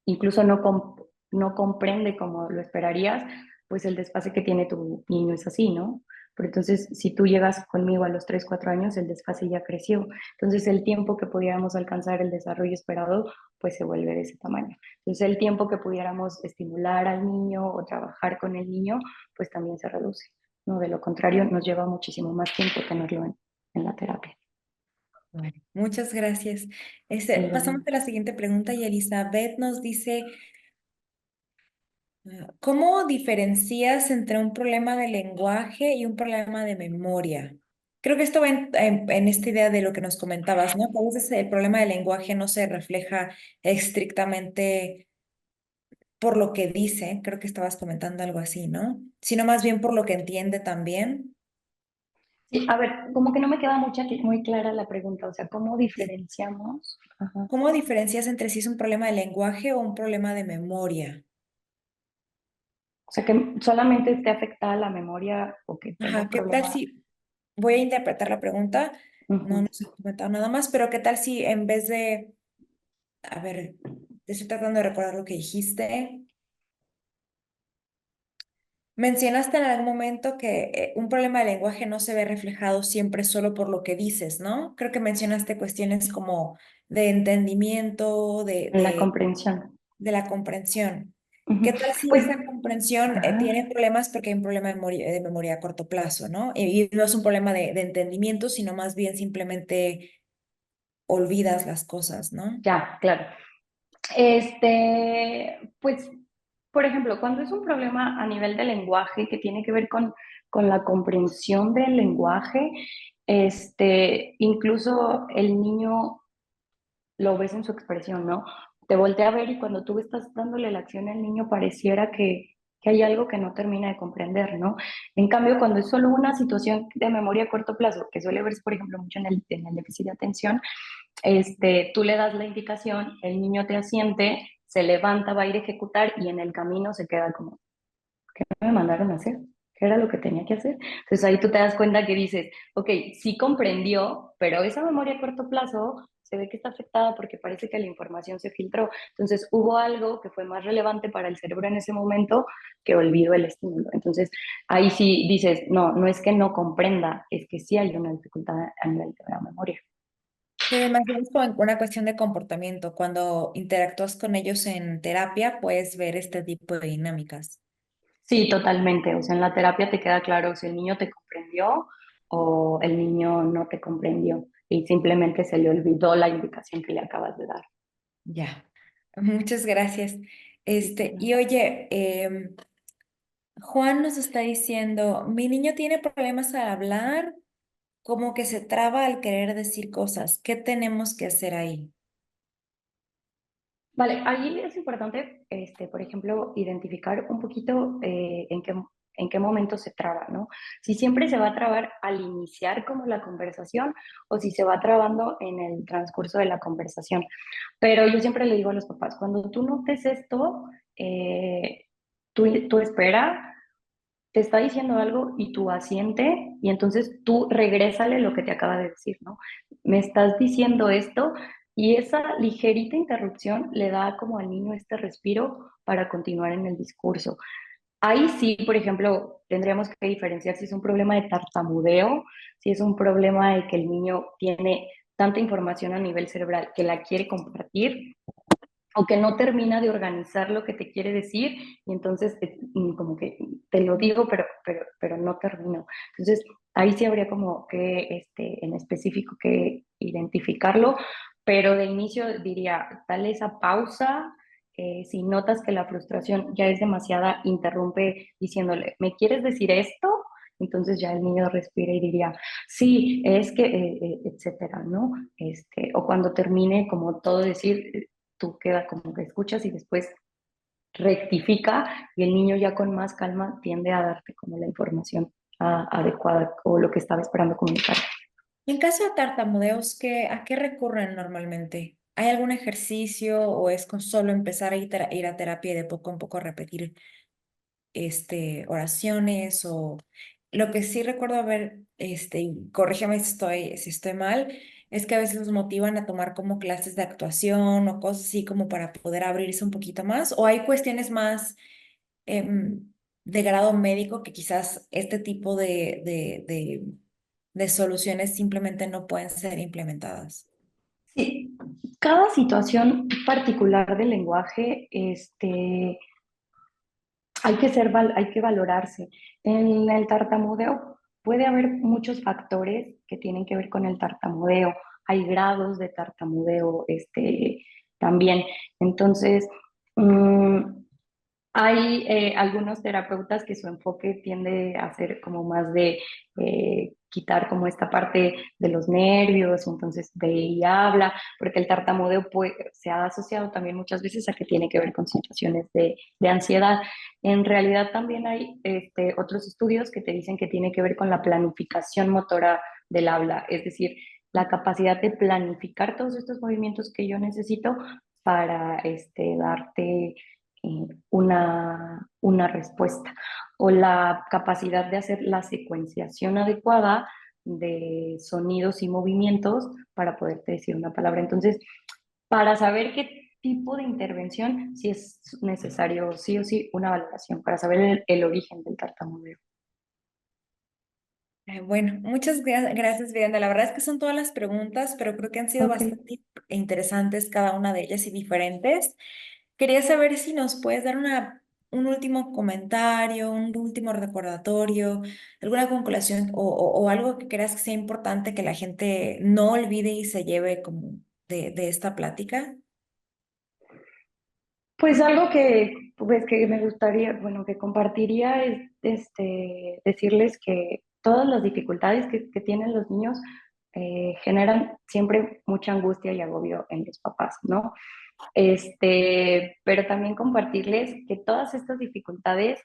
incluso no comprende como lo esperarías, pues el desfase que tiene tu niño es así, ¿no? Pero entonces, si tú llegas conmigo a los 3 4 años, el desfase ya creció. Entonces, el tiempo que pudiéramos alcanzar el desarrollo esperado, pues se vuelve de ese tamaño. Entonces, el tiempo que pudiéramos estimular al niño o trabajar con el niño, pues también se reduce, ¿no? De lo contrario, nos lleva muchísimo más tiempo tenerlo en la terapia. Bueno, muchas gracias. Pasamos Sí. a la siguiente pregunta y Elizabeth nos dice, ¿cómo diferencias entre un problema de lenguaje y un problema de memoria? Creo que esto va en esta idea de lo que nos comentabas, ¿no? Que a veces el problema de lenguaje no se refleja estrictamente por lo que dice, creo que estabas comentando algo así, ¿no? Sino más bien por lo que entiende también. Sí, a ver, como que no me queda muy clara la pregunta, o sea, ¿cómo Sí. diferenciamos? Ajá. ¿Cómo diferencias entre si es un problema de lenguaje o un problema de memoria? O sea, que solamente esté afectada la memoria o que tenga Ajá, un ¿qué tal problema. si voy a interpretar la pregunta? No Ujú. nos he comentado nada más, pero ¿qué tal si en vez de, a ver, estoy tratando de recordar lo que dijiste? Mencionaste en algún momento que un problema de lenguaje no se ve reflejado siempre solo por lo que dices, ¿no? Creo que mencionaste cuestiones como de entendimiento, En la comprensión. de la comprensión. Ujú. ¿Qué tal si Pues, esa comprensión tiene ajá, problemas porque hay un problema de memoria a corto plazo, ¿no? Y no es un problema de entendimiento, sino más bien simplemente olvidas las cosas, ¿no? ya, claro. Pues, por ejemplo, cuando es un problema a nivel de lenguaje que tiene que ver con la comprensión del lenguaje, incluso el niño lo ves en su expresión, ¿no? te voltea a ver y cuando tú estás dándole la acción al niño pareciera que hay algo que no termina de comprender, ¿no? En cambio, cuando es solo una situación de memoria a corto plazo, que suele verse, por ejemplo, mucho en el déficit de atención, tú le das la indicación, el niño te asiente, se levanta, va a ir a ejecutar y en el camino se queda como, ¿qué me mandaron a hacer? ¿Qué era lo que tenía que hacer? Entonces ahí tú te das cuenta que dices, ok, sí comprendió, pero esa memoria a corto plazo se ve que está afectada porque parece que la información se filtró. Entonces hubo algo que fue más relevante para el cerebro en ese momento que olvidó el estímulo. Entonces ahí sí dices, no, no es que no comprenda, es que sí hay una dificultad a nivel de la memoria. Sí, más bien es como una cuestión de comportamiento. Cuando interactúas con ellos en terapia, puedes ver este tipo de dinámicas. Sí, totalmente. O sea, en la terapia te queda claro si el niño te comprendió o el niño no te comprendió y simplemente se le olvidó la indicación que le acabas de dar. Ya, muchas gracias. Ujú. Y oye, Juan nos está diciendo, mi niño tiene problemas al hablar, como que se traba al querer decir cosas. ¿Qué tenemos que hacer ahí? Vale, ahí es importante, por ejemplo, identificar un poquito en qué momento se traba, ¿no? Si siempre se va a trabar al iniciar como la conversación o si se va trabando en el transcurso de la conversación. Pero yo siempre le digo a los papás, cuando tú notes esto, eh, tú espera, te está diciendo algo y tú asiente y entonces tú regrésale lo que te acaba de decir, ¿no? Me estás diciendo esto y esa ligerita interrupción le da como al niño este respiro para continuar en el discurso. Ahí sí, por ejemplo, tendríamos que diferenciar si es un problema de tartamudeo, si es un problema de que el niño tiene tanta información a nivel cerebral que la quiere compartir o que no termina de organizar lo que te quiere decir y entonces como que te lo digo pero no termino. Entonces ahí sí habría como que en específico que identificarlo, pero de inicio diría, dale esa pausa. Si notas que la frustración ya es demasiada, interrumpe diciéndole, ¿me quieres decir esto? Entonces ya el niño respira y diría, sí, es que, etcétera, ¿no? O cuando termine, como todo decir, tú queda como que escuchas y después rectifica y el niño ya con más calma tiende a darte como la información adecuada o lo que estaba esperando comunicar. En caso de tartamudeos, ¿a qué recurren normalmente? ¿Hay algún ejercicio o es con solo empezar a ir a terapia y de poco en poco repetir oraciones? O lo que sí recuerdo haber, y corrígeme si estoy mal, es que a veces los motivan a tomar como clases de actuación o cosas así como para poder abrirse un poquito más. ¿O hay cuestiones más de grado médico que quizás este tipo de soluciones simplemente no pueden ser implementadas? Sí, cada situación particular del lenguaje, hay que valorarse. En el tartamudeo puede haber muchos factores que tienen que ver con el tartamudeo. Hay grados de tartamudeo, también. Entonces, mm, hay algunos terapeutas que su enfoque tiende a ser como más de quitar como esta parte de los nervios, entonces ve y habla, porque el tartamudeo se ha asociado también muchas veces a que tiene que ver con situaciones de ansiedad. En realidad también hay otros estudios que te dicen que tiene que ver con la planificación motora del habla, es decir, la capacidad de planificar todos estos movimientos que yo necesito para darte una respuesta o la capacidad de hacer la secuenciación adecuada de sonidos y movimientos para poderte decir una palabra. Entonces, para saber qué tipo de intervención, si es necesario sí o sí una valoración para saber el origen del tartamudeo. Bueno, muchas gracias, Miranda. La verdad es que son todas las preguntas, pero creo que han sido Ok. bastante interesantes cada una de ellas y diferentes. Quería saber si nos puedes dar un último comentario, un último recordatorio, alguna conclusión o algo que creas que sea importante que la gente no olvide y se lleve como de esta plática. Pues algo pues, que me gustaría, bueno, que compartiría es decirles que todas las dificultades que tienen los niños generan siempre mucha angustia y agobio en los papás, ¿no? Pero también compartirles que todas estas dificultades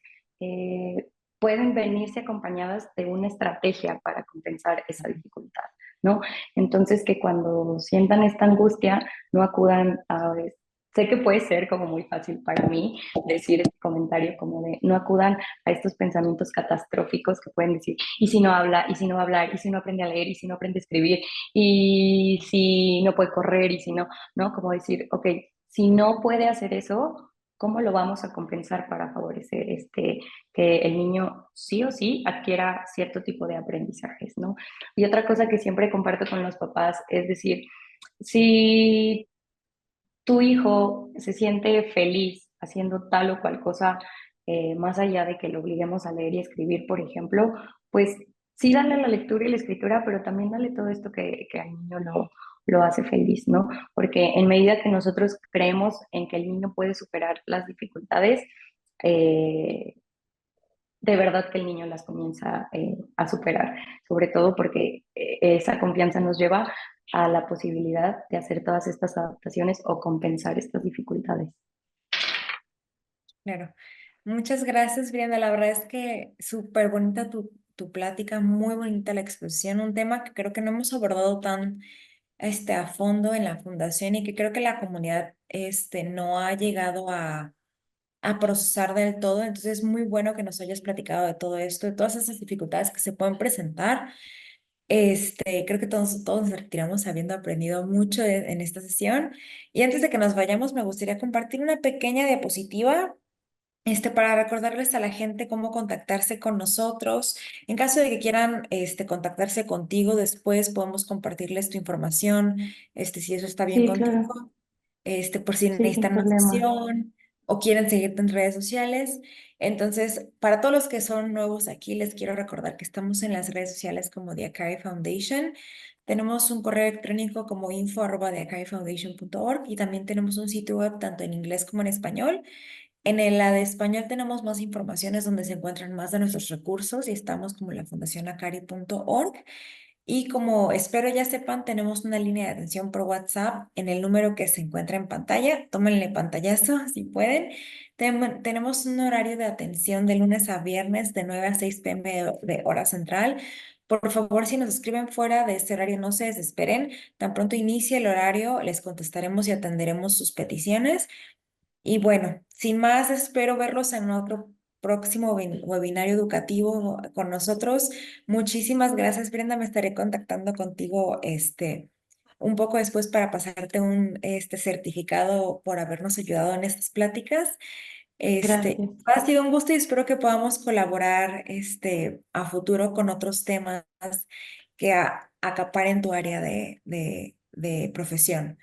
pueden venirse acompañadas de una estrategia para compensar esa dificultad, ¿no? Entonces, que cuando sientan esta angustia, no acudan a... Sé que puede ser como muy fácil para mí decir este comentario como de no acudan a estos pensamientos catastróficos que pueden decir, y si no habla, y si no va a hablar, y si no aprende a leer, y si no aprende a escribir, y si no puede correr, y si no, ¿no? Como decir, ok, si no puede hacer eso, ¿cómo lo vamos a compensar para favorecer que el niño sí o sí adquiera cierto tipo de aprendizajes, ¿no? Y otra cosa que siempre comparto con los papás es decir, si tu hijo se siente feliz haciendo tal o cual cosa, más allá de que lo obliguemos a leer y escribir, por ejemplo, pues sí dale la lectura y la escritura, pero también dale todo esto que al niño lo hace feliz, ¿no? Porque en medida que nosotros creemos en que el niño puede superar las dificultades, eh, de verdad que el niño las comienza a superar, sobre todo porque esa confianza nos lleva a la posibilidad de hacer todas estas adaptaciones o compensar estas dificultades. Claro. Muchas gracias, Brianda. La verdad es que súper bonita tu plática, muy bonita la exposición, un tema que creo que no hemos abordado tan a fondo en la fundación y que creo que la comunidad no ha llegado a procesar del todo. Entonces es muy bueno que nos hayas platicado de todo esto, de todas esas dificultades que se pueden presentar. Creo que todos nos retiramos habiendo aprendido mucho en esta sesión. Y antes de que nos vayamos, me gustaría compartir una pequeña diapositiva para recordarles a la gente cómo contactarse con nosotros. En caso de que quieran contactarse contigo, después podemos compartirles tu información, si eso está bien Sí, claro, contigo, por si sí, sin necesitan una problema. sesión o quieren seguirte en redes sociales. Entonces, para todos los que son nuevos aquí, les quiero recordar que estamos en las redes sociales como The Acari Foundation. Tenemos un correo electrónico como info@theacarifoundation.org y también tenemos un sitio web tanto en inglés como en español. La de español tenemos más informaciones donde se encuentran más de nuestros recursos y estamos como en la fundacionacari.org. Y como espero ya sepan, tenemos una línea de atención por WhatsApp en el número que se encuentra en pantalla. Tómenle pantallazo si pueden. Tenemos un horario de atención de lunes a viernes de 9 a 6 p.m. de hora central. Por favor, si nos escriben fuera de este horario, no se desesperen. Tan pronto inicie el horario, les contestaremos y atenderemos sus peticiones. Y bueno, sin más, espero verlos en otro próximo webinario educativo con nosotros. Muchísimas gracias, Brenda. Me estaré contactando contigo un poco después para pasarte un certificado por habernos ayudado en estas pláticas. Gracias. Ha sido un gusto y espero que podamos colaborar a futuro con otros temas que acaparen tu área de profesión.